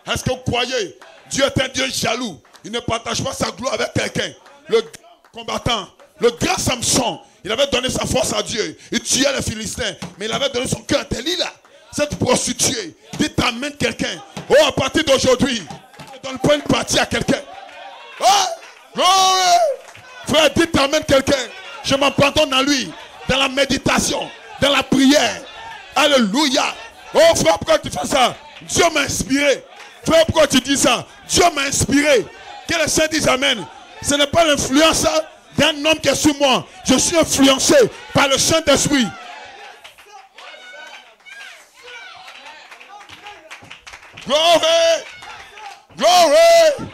Est-ce que vous croyez? Dieu est un Dieu jaloux. Il ne partage pas sa gloire avec quelqu'un. Le combattant, le grand Samson, il avait donné sa force à Dieu. Il tuait les Philistins. Mais il avait donné son cœur à Delilah, cette prostituée. Dites Amen quelqu'un. Oh, à partir d'aujourd'hui, ne donne pas une partie à quelqu'un. Oh, glory! Frère, dites Amen quelqu'un. Je m'abandonne à lui. Dans la méditation, dans la prière. Alléluia. Oh frère, pourquoi tu fais ça? Dieu m'a inspiré. Frère, pourquoi tu dis ça? Dieu m'a inspiré. Que les saints disent Amen. Ce n'est pas l'influence d'un homme qui est sur moi. Je suis influencé par le Saint-Esprit. Glory! Glory!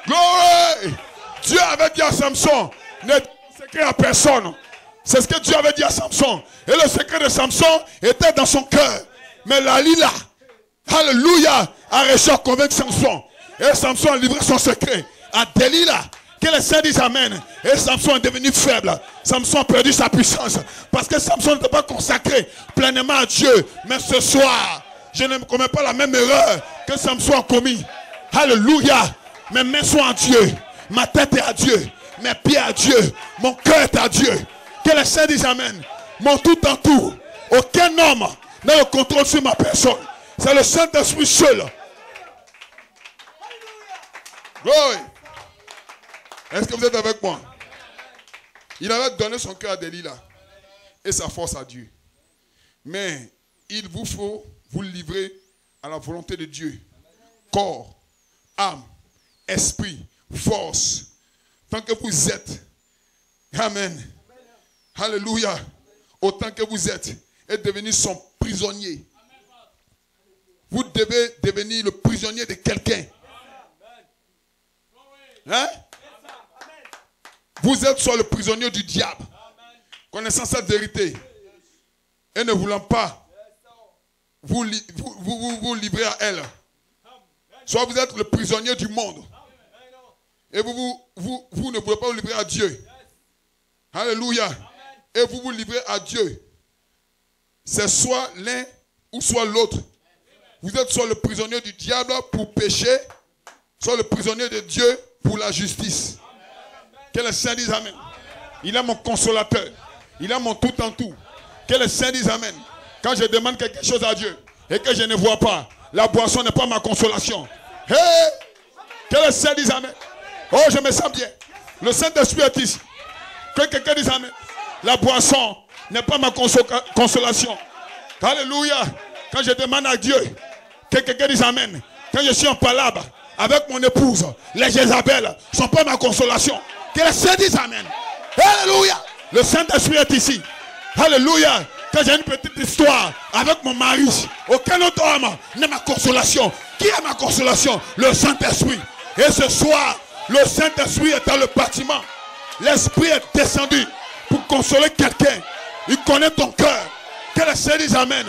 Glory! Dieu avait dit à Samson, ne donne secret à personne. C'est ce que Dieu avait dit à Samson. Et le secret de Samson était dans son cœur. Mais la Lila, alléluia, a réussi à convaincre Samson. Et Samson a livré son secret à Delilah. Que les saints disent Amen. Et Samson est devenu faible. Samson a perdu sa puissance. Parce que Samson n'était pas consacré pleinement à Dieu. Mais ce soir, je ne commets pas la même erreur que Samson a commis. Alléluia. Mes mains sont à Dieu. Ma tête est à Dieu. Mes pieds à Dieu. Mon cœur est à Dieu. Que les saints disent Amen. Mon tout en tout. Aucun homme n'a le contrôle sur ma personne. C'est le Saint-Esprit seul. Glory. Est-ce que vous êtes avec moi? Il avait donné son cœur à Delilah et sa force à Dieu. Mais il vous faut vous livrer à la volonté de Dieu. Corps, âme, esprit, force. Tant que vous êtes. Amen. Alléluia. Autant que vous êtes et devenir son prisonnier. Vous devez devenir le prisonnier de quelqu'un. Hein? Vous êtes soit le prisonnier du diable, connaissant cette vérité et ne voulant pas vous livrer à elle. Soit vous êtes le prisonnier du monde et vous ne voulez pas vous livrer à Dieu. Alléluia. Et vous vous livrez à Dieu. C'est soit l'un ou soit l'autre. Vous êtes soit le prisonnier du diable pour pécher, soit le prisonnier de Dieu pour la justice. Que les saints disent Amen. Il est mon consolateur. Il est mon tout en tout. Que les saints disent Amen. Quand je demande quelque chose à Dieu et que je ne vois pas, la boisson n'est pas ma consolation. Hey! Que les saints disent Amen. Oh, je me sens bien. Le Saint-Esprit est ici. Que quelqu'un dise Amen. La boisson n'est pas ma consolation. Alléluia. Quand je demande à Dieu, que quelqu'un dise Amen. Quand je suis en palabre avec mon épouse, les Jézabel ne sont pas ma consolation. Que les saints disent Amen. Alléluia. Le Saint-Esprit est ici. Alléluia. Quand j'ai une petite histoire avec mon mari, aucun autre homme n'est ma consolation. Qui est ma consolation? Le Saint-Esprit. Et ce soir, le Saint-Esprit est dans le bâtiment. L'Esprit est descendu pour consoler quelqu'un. Il connaît ton cœur. Que les saints disent Amen.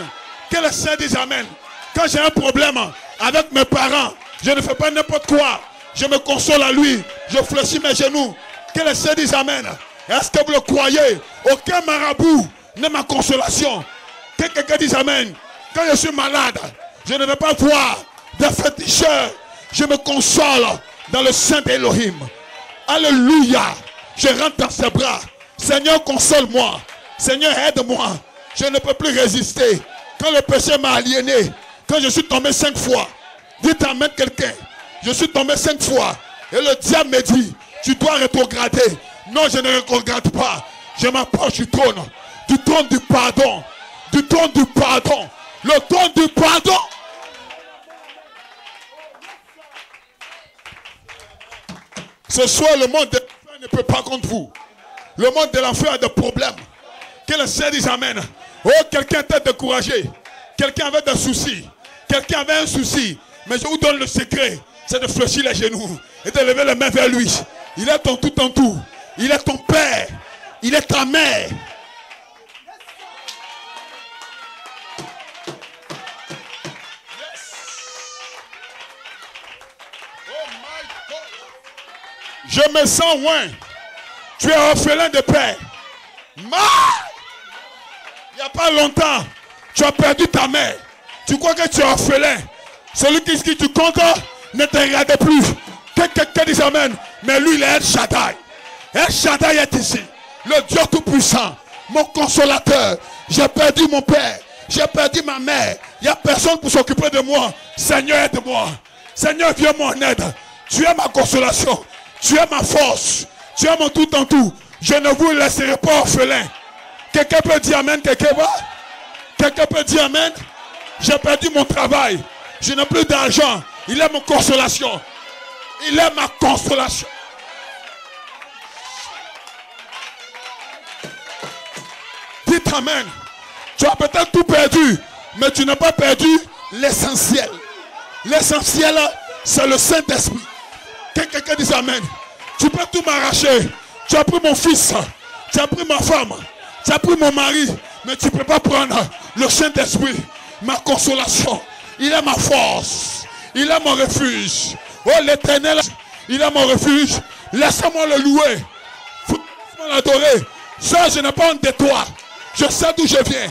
Que les saints disent Amen. Quand j'ai un problème avec mes parents, Je ne fais pas n'importe quoi. Je me console à lui. Je fléchis mes genoux. Que les saints disent Amen. Est-ce que vous le croyez? Aucun marabout n'est ma consolation. Que quelqu'un dise Amen. Quand je suis malade, je ne vais pas voir des féticheurs. Je me console dans le sein d'Elohim. Alléluia. Je rentre dans ses bras. Seigneur, console-moi. Seigneur, aide-moi. Je ne peux plus résister. Quand le péché m'a aliéné, quand je suis tombé 5 fois, dites Amen quelqu'un. Je suis tombé 5 fois. Et le diable me dit, tu dois rétrograder. Non, je ne rétrograde pas. Je m'approche du trône du pardon. Du trône du pardon. Le trône du pardon. Ce soir, le monde de l'enfer ne peut pas contre vous. Le monde de l'enfer a des problèmes. Que le Seigneur dise Amen. Oh, quelqu'un était découragé. Quelqu'un avait des soucis. Quelqu'un avait un souci. Mais je vous donne le secret. C'est de fléchir les genoux et de lever les mains vers lui. Il est ton tout en tout. Il est ton père. Il est ta mère. Je me sens loin. Tu es orphelin de père. Il n'y a pas longtemps, tu as perdu ta mère. Tu crois que tu es orphelin. Celui qui tu comptes ne te regarde plus. Quelqu'un dit Amen. Mais lui, il est El Shaddai. El Shaddai est ici. Le Dieu Tout-Puissant. Mon consolateur. J'ai perdu mon père. J'ai perdu ma mère. Il n'y a personne pour s'occuper de moi. Seigneur, aide-moi. Seigneur, viens mon aide. Tu es ma consolation. Tu es ma force. Tu es mon tout en tout. Je ne vous laisserai pas orphelin. Quelqu'un peut dire Amen quelque part? Quelqu'un peut dire Amen? J'ai perdu mon travail. Je n'ai plus d'argent. Il est ma consolation. Il est ma consolation. Dites Amen. Tu as peut-être tout perdu, mais tu n'as pas perdu l'essentiel. L'essentiel, c'est le Saint-Esprit. Quelqu'un dit Amen. Tu peux tout m'arracher. Tu as pris mon fils. Tu as pris ma femme. Tu as pris mon mari. Mais tu ne peux pas prendre le Saint-Esprit. Ma consolation. Il est ma force. Il est mon refuge. Oh l'Éternel, il est mon refuge. Laissez-moi le louer. Laissez-moi l'adorer. Ça, je n'ai pas honte de toi. Je sais d'où je viens.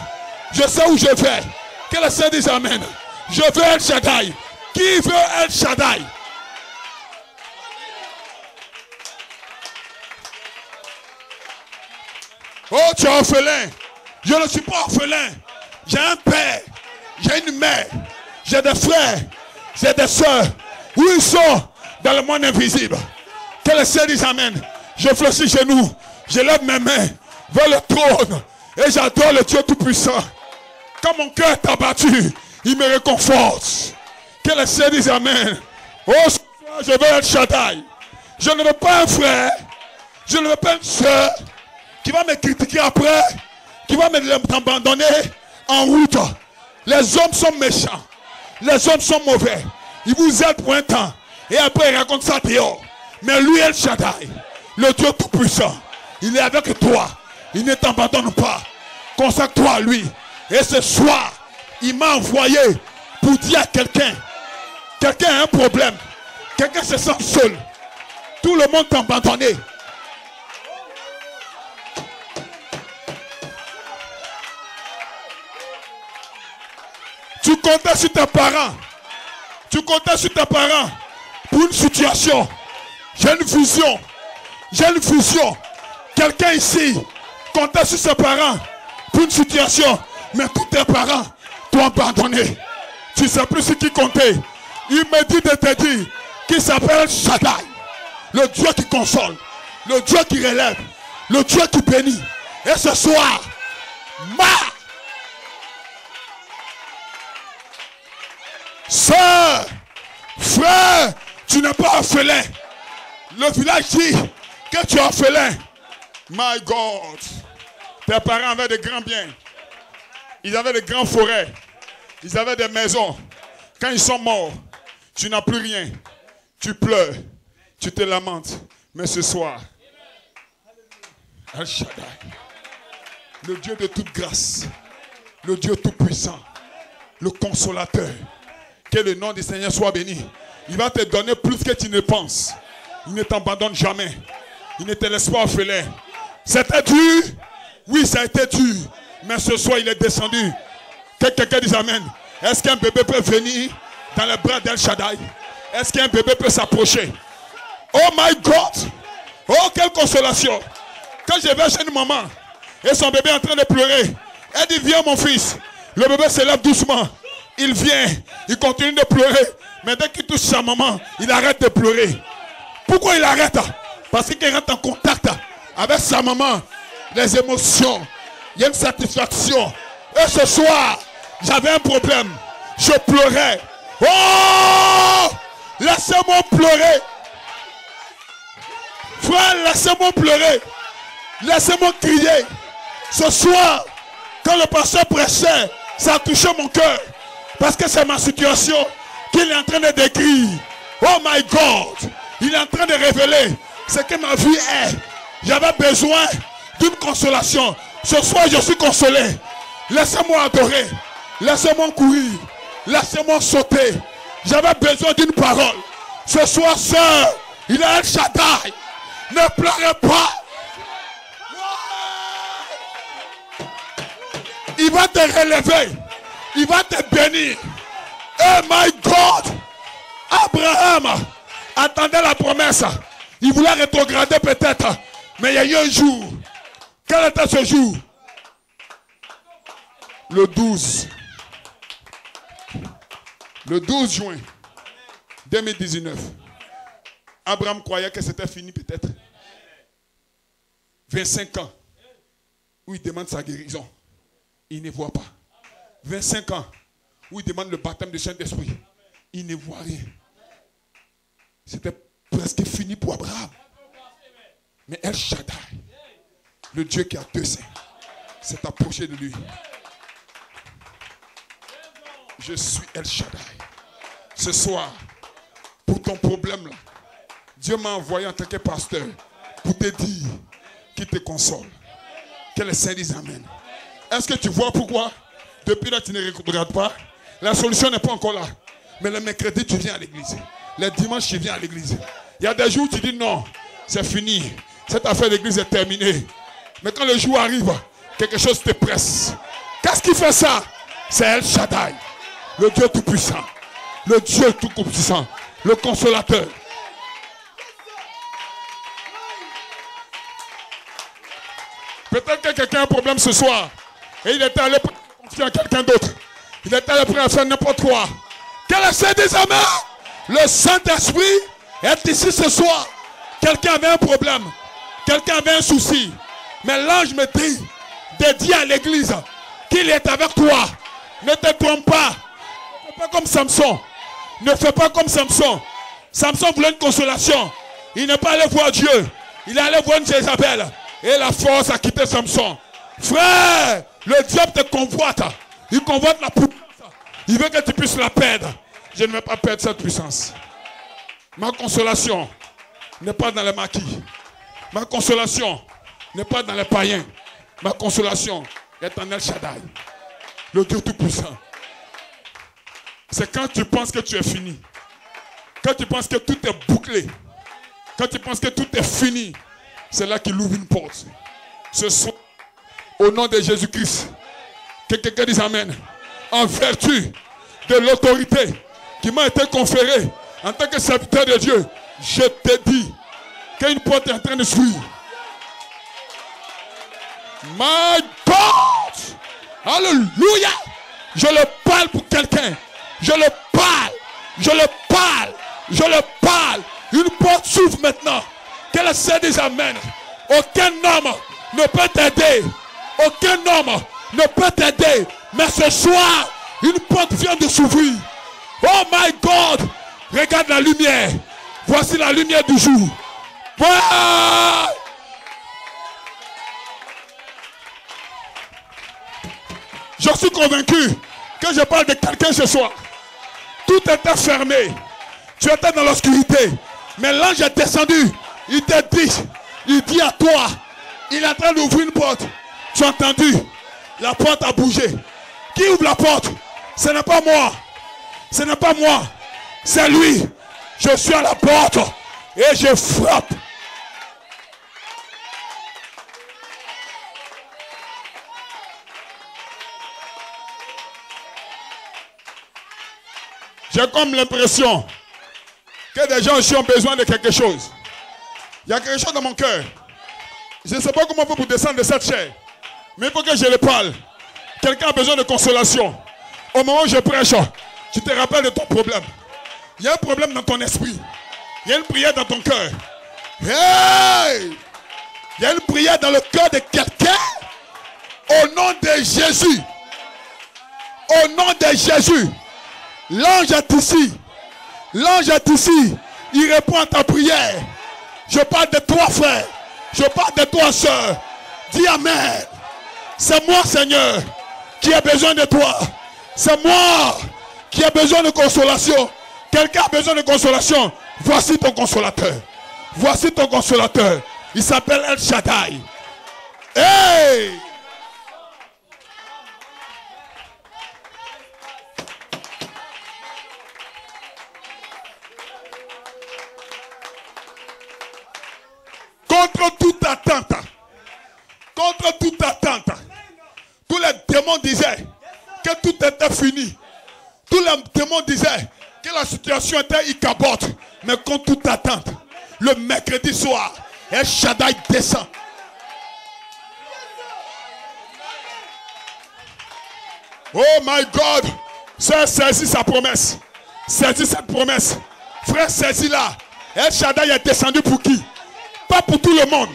Je sais où je vais. Que le Seigneur dise Amen. Je veux El Shaddai. Qui veut El Shaddai? Oh, tu es orphelin. Je ne suis pas orphelin. J'ai un père. J'ai une mère. J'ai des frères. J'ai des soeurs. Où ils sont? Dans le monde invisible. Que le Seigneur dise Amen. Je fléchis chez nous. Je lève mes mains vers le trône. Et j'adore le Dieu Tout-Puissant. Quand mon cœur est abattu, il me réconforte. Que le Seigneur dise Amen. Oh, ce soir, je veux El Shaddai. Je ne veux pas un frère. Je ne veux pas une soeur qui va me critiquer après, qui va m'abandonner en route. Les hommes sont méchants. Les hommes sont mauvais. Ils vous aident pour un temps. Et après, ils racontent ça dehors. Mais lui, El Shaddai, le Dieu Tout-Puissant, il est avec toi. Il ne t'abandonne pas. Consacre-toi à lui. Et ce soir, il m'a envoyé pour dire à quelqu'un a un problème. Quelqu'un se sent seul. Tout le monde t'a abandonné. Tu comptais sur tes parents. Tu comptais sur tes parents pour une situation. J'ai une vision. J'ai une vision. Quelqu'un ici comptait sur ses parents pour une situation. Mais tous tes parents t'ont abandonné. Tu ne sais plus ce qui comptait. Il me dit de te dire qu'il s'appelle Shaddai. Le Dieu qui console. Le Dieu qui relève. Le Dieu qui bénit. Et ce soir, sœur, frère, tu n'es pas orphelin. Le village dit que tu es orphelin. My God. Tes parents avaient de grands biens. Ils avaient de grandes forêts. Ils avaient des maisons. Quand ils sont morts, tu n'as plus rien. Tu pleures. Tu te lamentes. Mais ce soir, El Shaddai, le Dieu de toute grâce, le Dieu tout puissant, le consolateur, que le nom du Seigneur soit béni. Il va te donner plus que tu ne penses. Il ne t'abandonne jamais. Il ne te laisse pas orphelin. C'était dur. Oui, ça a été dur. Mais ce soir, il est descendu. Que quelqu'un dise amen. Est-ce qu'un bébé peut venir dans les bras d'El Shaddai? Est-ce qu'un bébé peut s'approcher? Oh my God! Oh, quelle consolation! Quand je vais chez une maman et son bébé est en train de pleurer, elle dit, viens mon fils. Le bébé se lève doucement. Il vient, il continue de pleurer. Mais dès qu'il touche sa maman, il arrête de pleurer. Pourquoi il arrête? Parce qu'il rentre en contact avec sa maman. Les émotions, il y a une satisfaction. Et ce soir, j'avais un problème. Je pleurais. Oh! Laissez-moi pleurer. Frère, laissez-moi pleurer. Laissez-moi crier. Ce soir, quand le pasteur prêchait, ça a touché mon cœur. Parce que c'est ma situation qu'il est en train de décrire. Oh my God. Il est en train de révéler ce que ma vie est. J'avais besoin d'une consolation. Ce soir, je suis consolé. Laissez-moi adorer. Laissez-moi courir. Laissez-moi sauter. J'avais besoin d'une parole. Ce soir, sœur, il a El Shaddai. Ne pleurez pas. Il va te relever. Il va te bénir. Oh my God. Abraham attendait la promesse. Il voulait rétrograder peut-être. Mais il y a eu un jour. Quel était ce jour? Le 12. Le 12 juin 2019. Abraham croyait que c'était fini peut-être. 25 ans. Où il demande sa guérison. Il ne voit pas. 25 ans. Où il demande le baptême du Saint-Esprit. Il ne voit rien. C'était presque fini pour Abraham. Mais El Shaddai, le Dieu qui a deux seins, s'est approché de lui. Je suis El Shaddai. Ce soir, pour ton problème là, Dieu m'a envoyé en tant que pasteur pour te dire qu'il te console. Que les saints disent amen. Est-ce que tu vois pourquoi? Depuis là, tu ne regardes pas. La solution n'est pas encore là. Mais le mercredi, tu viens à l'église. Les dimanches, tu viens à l'église. Il y a des jours où tu dis non, c'est fini. Cette affaire d'église est terminée. Mais quand le jour arrive, quelque chose te presse. Qu'est-ce qui fait ça? C'est El Shaddai, le Dieu tout-puissant. Le Dieu tout-puissant. Le consolateur. Peut-être que quelqu'un a un problème ce soir. Et il était allé confier à quelqu'un d'autre. Il était allé prêt à faire n'importe quoi. Quel est des amen? Le Saint-Esprit est ici ce soir. Quelqu'un avait un problème. Quelqu'un avait un souci. Mais l'ange me dit de dire à l'église qu'il est avec toi. Ne te trompe pas. Ne fais pas comme Samson. Ne fais pas comme Samson. Samson voulait une consolation. Il n'est pas allé voir Dieu. Il est allé voir une Jézabel. Et la force a quitté Samson. Frère, le diable te convoite. Il convoite la puissance. Il veut que tu puisses la perdre. Je ne vais pas perdre cette puissance. Ma consolation n'est pas dans les maquis. Ma consolation n'est pas dans les païens. Ma consolation est en El Shaddai, le Dieu tout-puissant. C'est quand tu penses que tu es fini. Quand tu penses que tout est bouclé. Quand tu penses que tout est fini. C'est là qu'il ouvre une porte. Ce soir, au nom de Jésus-Christ, que quelqu'un dise amen. En vertu de l'autorité qui m'a été conférée en tant que serviteur de Dieu, je te dis qu'une porte est en train de s'ouvrir. My God! Alléluia! Je le parle pour quelqu'un. Je le parle. Je le parle. Je le parle. Une porte s'ouvre maintenant. Que le Seigneur dise amen. Aucun homme ne peut t'aider. Aucun homme ne peut t'aider. Mais ce soir, une porte vient de s'ouvrir. Oh my God! Regarde la lumière. Voici la lumière du jour. Voilà. Je suis convaincu que je parle de quelqu'un ce soir. Tout était fermé. Tu étais dans l'obscurité. Mais l'ange est descendu. Il te dit à toi, il est en train d'ouvrir une porte. Tu as entendu? La porte a bougé. Qui ouvre la porte? Ce n'est pas moi. Ce n'est pas moi. C'est lui. Je suis à la porte et je frappe. J'ai comme l'impression que des gens ici ont besoin de quelque chose. Il y a quelque chose dans mon cœur. Je ne sais pas comment on peut vous descendre de cette chair. Mais il faut que je le parle. Quelqu'un a besoin de consolation. Au moment où je prêche, tu te rappelles de ton problème. Il y a un problème dans ton esprit. Il y a une prière dans ton cœur. Hey! Il y a une prière dans le cœur de quelqu'un. Au nom de Jésus. Au nom de Jésus. L'ange est ici. L'ange est ici. Il répond à ta prière. Je parle de toi, frère. Je parle de toi, soeur. Dis Amen. C'est moi, Seigneur, qui ai besoin de toi. C'est moi qui ai besoin de consolation. Quelqu'un a besoin de consolation. Voici ton consolateur. Voici ton consolateur. Il s'appelle El Shaddai. Hey! Contre toute attente, tous les démons disaient que tout était fini. Tous les démons disaient que la situation était icabote. Mais contre toute attente, le mercredi soir, El Shaddai descend. Oh my God, sœur, saisis sa promesse. Saisis cette promesse. Frère, saisis-la. El Shaddai est descendu pour qui? Pas pour tout le monde.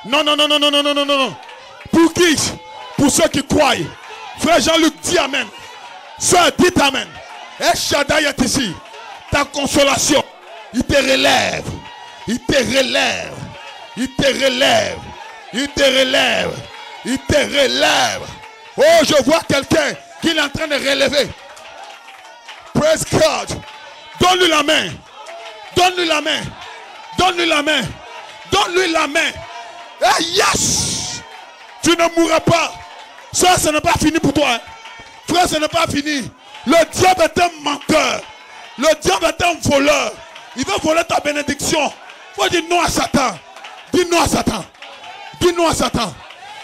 Non. Pour qui? Pour ceux qui croient. Frère Jean-Luc, dis Amen. Sœur, dites Amen. El Shaddai est ici. Ta consolation. Il te relève. Il te relève. Il te relève. Il te relève. Il te relève. Oh, je vois quelqu'un qui est en train de relever. Praise God. Donne-lui la main. Donne-lui la main. Donne-lui la main. Donne-lui la main. Ah, yes! Tu ne mourras pas. Ça, ce n'est pas fini pour toi. Hein? Frère, ce n'est pas fini. Le diable est un menteur. Le diable est un voleur. Il veut voler ta bénédiction. Il faut dire non à Satan. Dis non à Satan. Dis non à Satan.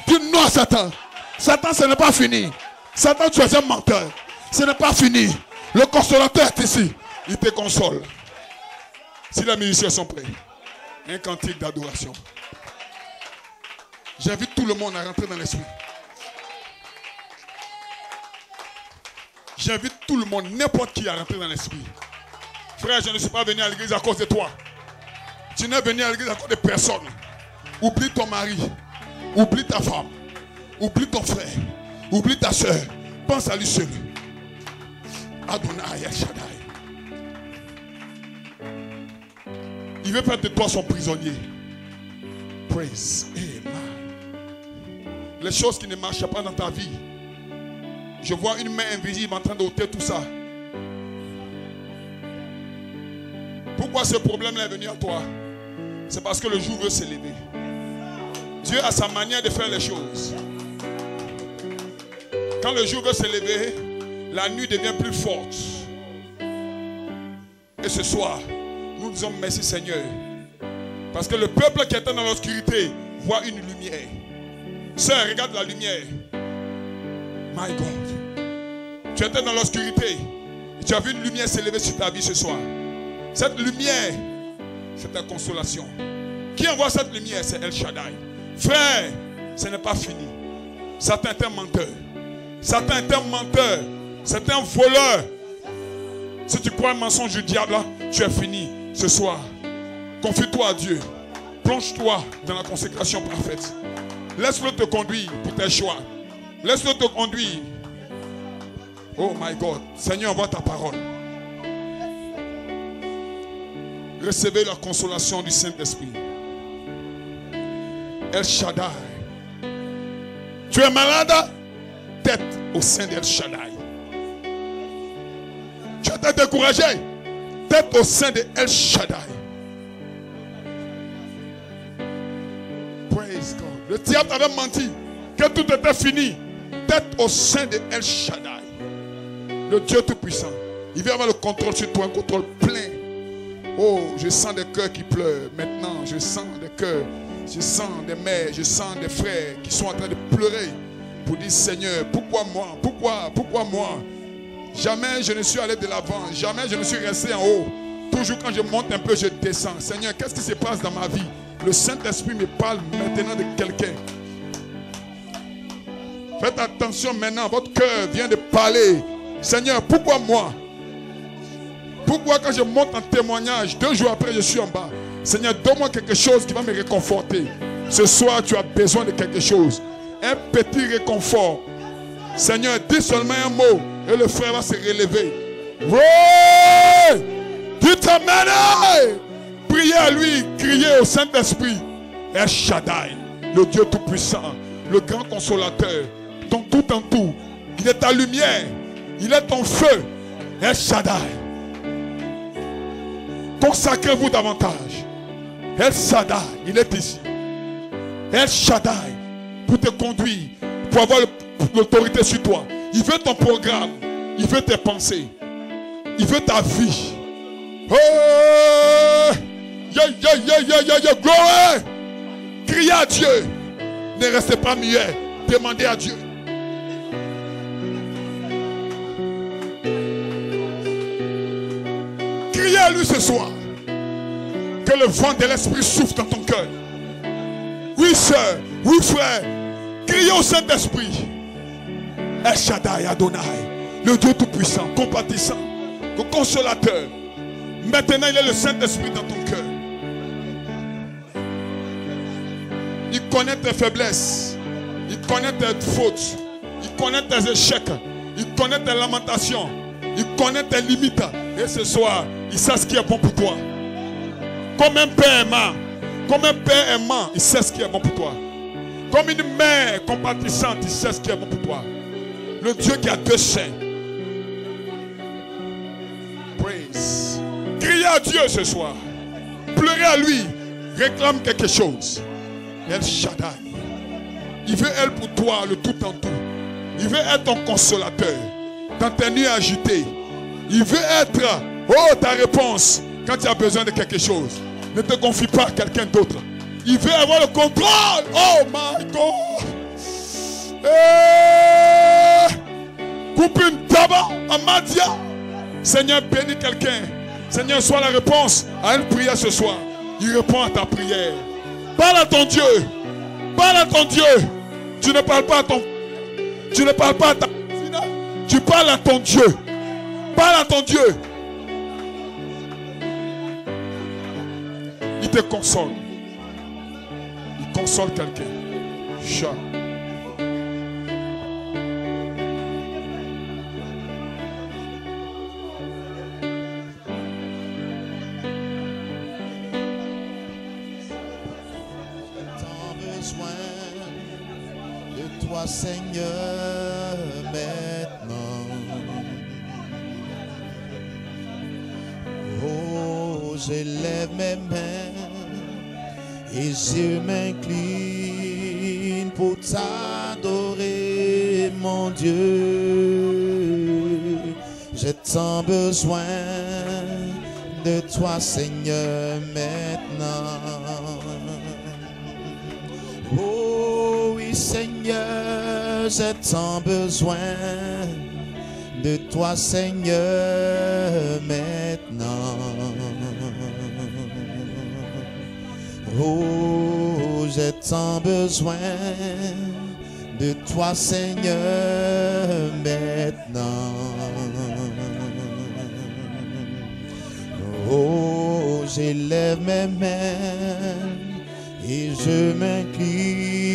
Dis non à Satan. Satan, ce n'est pas fini. Satan, tu es un menteur. Ce n'est pas fini. Le consolateur est ici. Il te console. Si les musiciens sont prêts. Un cantique d'adoration. J'invite tout le monde à rentrer dans l'esprit. J'invite tout le monde, n'importe qui, à rentrer dans l'esprit. Frère, je ne suis pas venu à l'église à cause de toi. Tu n'es venu à l'église à cause de personne. Oublie ton mari. Oublie ta femme. Oublie ton frère. Oublie ta soeur. Pense à lui seul. Adonai El Shaddai. Il veut faire de toi son prisonnier. Praise. Amen. Les choses qui ne marchent pas dans ta vie. Je vois une main invisible en train d'ôter tout ça. Pourquoi ce problème-là est venu à toi? C'est parce que le jour veut s'élever. Dieu a sa manière de faire les choses. Quand le jour veut s'élever, la nuit devient plus forte. Et ce soir, nous disons merci Seigneur. Parce que le peuple qui était dans l'obscurité voit une lumière. Sœur, regarde la lumière. My God. Tu étais dans l'obscurité. Et tu as vu une lumière s'élever sur ta vie ce soir. Cette lumière, c'est ta consolation. Qui envoie cette lumière? C'est El Shaddai. Frère, ce n'est pas fini. Satan est un menteur. Satan est un menteur. C'est un voleur. Si tu crois un mensonge du diable, tu es fini ce soir. Confie-toi à Dieu. Plonge-toi dans la consécration parfaite. Laisse-le te conduire pour tes choix. Laisse-le te conduire. Oh my God. Seigneur, envoie ta parole. Recevez la consolation du Saint-Esprit. El Shaddai. Tu es malade? Tête au sein d'El Shaddai. Tu es découragé? Tête au sein d'El Shaddai. Praise God. Le diable t'avait menti que tout était fini. Tête au sein d'El Shaddai. Le Dieu Tout-Puissant. Il veut avoir le contrôle sur toi, un contrôle plein. Oh, je sens des cœurs qui pleurent. Maintenant, je sens des cœurs. Je sens des mères, je sens des frères qui sont en train de pleurer pour dire Seigneur, pourquoi moi? Pourquoi moi? Jamais je ne suis allé de l'avant. Jamais je ne suis resté en haut. Toujours quand je monte un peu, je descends. Seigneur, qu'est-ce qui se passe dans ma vie? Le Saint-Esprit me parle maintenant de quelqu'un. Faites attention maintenant, votre cœur vient de parler. Seigneur, pourquoi moi? Pourquoi quand je monte en témoignage, 2 jours après je suis en bas? Seigneur, donne-moi quelque chose qui va me réconforter. Ce soir, tu as besoin de quelque chose. Un petit réconfort. Seigneur, dis seulement un mot et le frère va se relever. Oui! Dites amen! Priez à lui, criez au Saint-Esprit. El Shaddai, le Dieu Tout-Puissant, le grand consolateur, ton tout en tout. Il est ta lumière, il est ton feu. El Shaddai. Consacrez-vous davantage. El Shaddai, il est ici. El Shaddai, pour te conduire, pour avoir l'autorité sur toi. Il veut ton programme, il veut tes pensées, il veut ta vie. Oh! Gloire! Criez à Dieu. Ne restez pas muet. Demandez à Dieu. Criez à lui ce soir. Que le vent de l'esprit souffle dans ton cœur. Oui, sœur. Oui, frère. Criez au Saint-Esprit. El Shaddai Adonai. Le Dieu Tout-Puissant, compatissant, le consolateur. Maintenant, il est le Saint-Esprit dans ton cœur. Il connaît tes faiblesses. Il connaît tes fautes. Il connaît tes échecs. Il connaît tes lamentations. Il connaît tes limites. Et ce soir, il sait ce qui est bon pour toi. Comme un père aimant. Comme un père aimant, il sait ce qui est bon pour toi. Comme une mère compatissante, il sait ce qui est bon pour toi. Le Dieu qui a 2 seins. Praise. Criez à Dieu ce soir. Pleurez à lui. Réclame quelque chose. El Shaddai. Il veut être pour toi le tout en tout. Il veut être ton consolateur. Dans tes nuits agitées. Il veut être, ta réponse quand tu as besoin de quelque chose. Ne te confie pas à quelqu'un d'autre. Il veut avoir le contrôle. Oh my God. Coupe une tabac à Madia. Seigneur, bénis quelqu'un. Seigneur, sois la réponse à une prière ce soir. Il répond à ta prière. Parle à ton Dieu. Parle à ton Dieu. Tu ne parles pas à ton... Tu ne parles pas à ta... Tu parles à ton Dieu. Parle à ton Dieu. Il te console. Il console quelqu'un. Chat. De toi, Seigneur, maintenant. Oh, j'élève mes mains et je m'incline pour t'adorer, mon Dieu. J'ai tant besoin de toi, Seigneur, maintenant. Oh oui, Seigneur, j'ai tant besoin de toi, Seigneur, maintenant. Oh, j'ai tant besoin de toi, Seigneur, maintenant. Oh, j'élève mes mains et je m'incline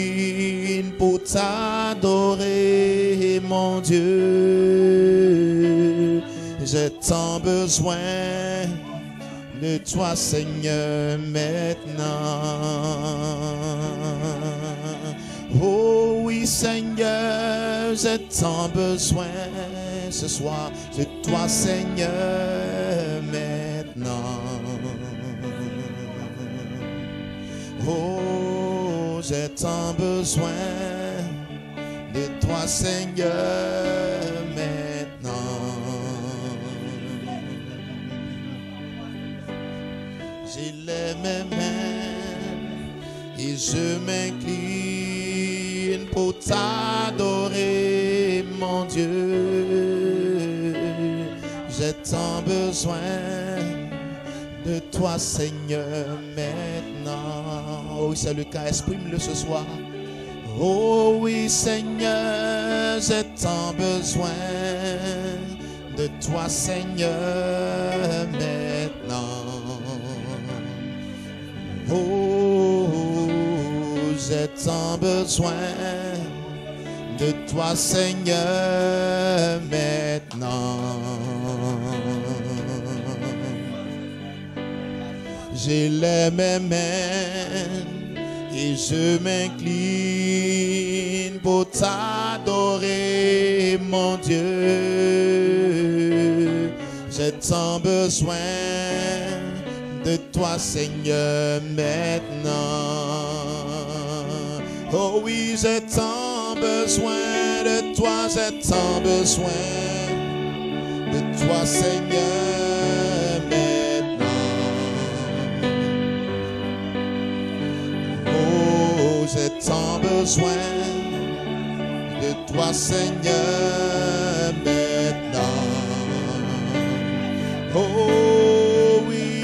pour t'adorer, mon Dieu. J'ai tant besoin de toi, Seigneur, maintenant. Oh oui, Seigneur, j'ai tant besoin ce soir de toi, Seigneur, maintenant. Oh, j'ai tant besoin de toi, Seigneur, maintenant. J'élève mes mains et je m'incline pour t'adorer, mon Dieu. J'ai tant besoin de toi, Seigneur, maintenant. Oh, c'est le cas, exprime-le ce soir. Oh oui, Seigneur, j'ai tant besoin de toi, Seigneur, maintenant. Oh, j'ai tant besoin de toi, Seigneur, maintenant. J'élève mes mains et je m'incline pour t'adorer, mon Dieu. J'ai tant besoin de toi, Seigneur, maintenant. Oh oui, j'ai tant besoin de toi, j'ai tant besoin de toi, Seigneur, maintenant. Oh, j'ai tant besoin de toi, Seigneur, maintenant. Oh oui,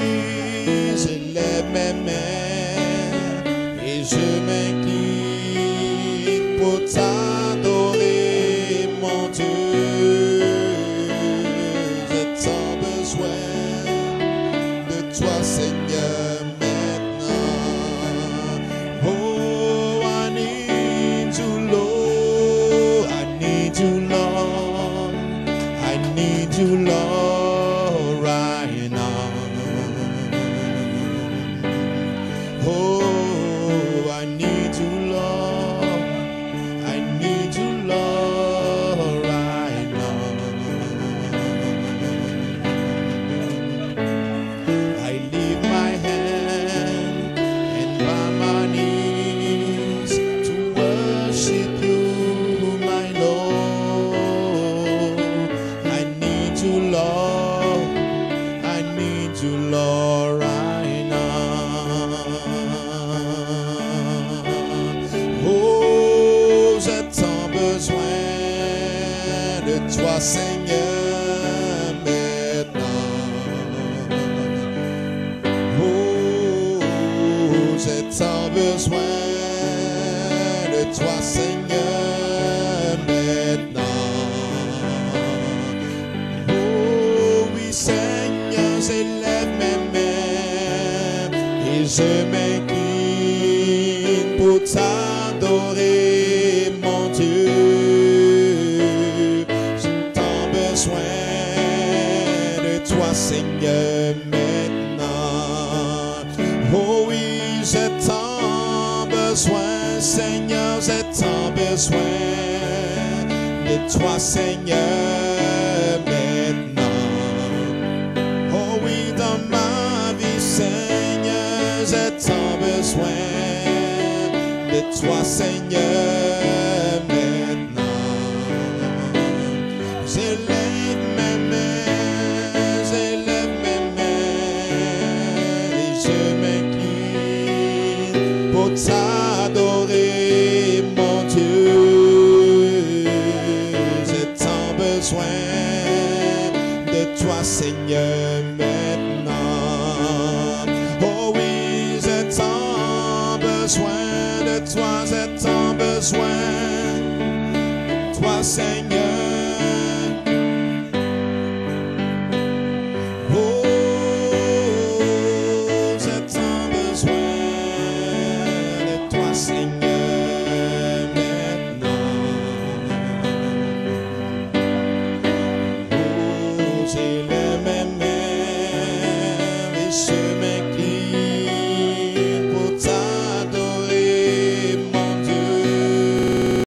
j'élève mes mains et je m'incline pour t'adorer, mon Dieu. J'ai tant besoin de toi, Seigneur, maintenant. Oh, I need you, Lord. I need you, Lord. I need you, Lord, right now. Oh, I need you, Lord. I need you, Lord, right now. I leave my hand and bow my knees to worship you, my Lord. I need you, Lord. I need you, Lord, right now. Oh, j'ai tant besoin de toi, Seigneur, maintenant. Oh, j'ai tant besoin de toi, Seigneur, maintenant. Oh oui, Seigneur, j'élève mes mains et je m'incline pour t'adorer, mon Dieu. J'ai tant besoin de toi, Seigneur, maintenant. Oh oui, j'ai tant besoin, Seigneur, j'ai tant besoin de toi, Seigneur, maintenant. Oh oui, dans ma vie, Seigneur, j'ai tant besoin de toi, Seigneur, maintenant. J'élève mes mains, j'élève mes mains et je m'incline pour t'adorer, mon Dieu. J'ai tant besoin de toi, Seigneur, maintenant. Oh oui, j'ai tant besoin de toi, j'ai tant besoin de toi, Seigneur.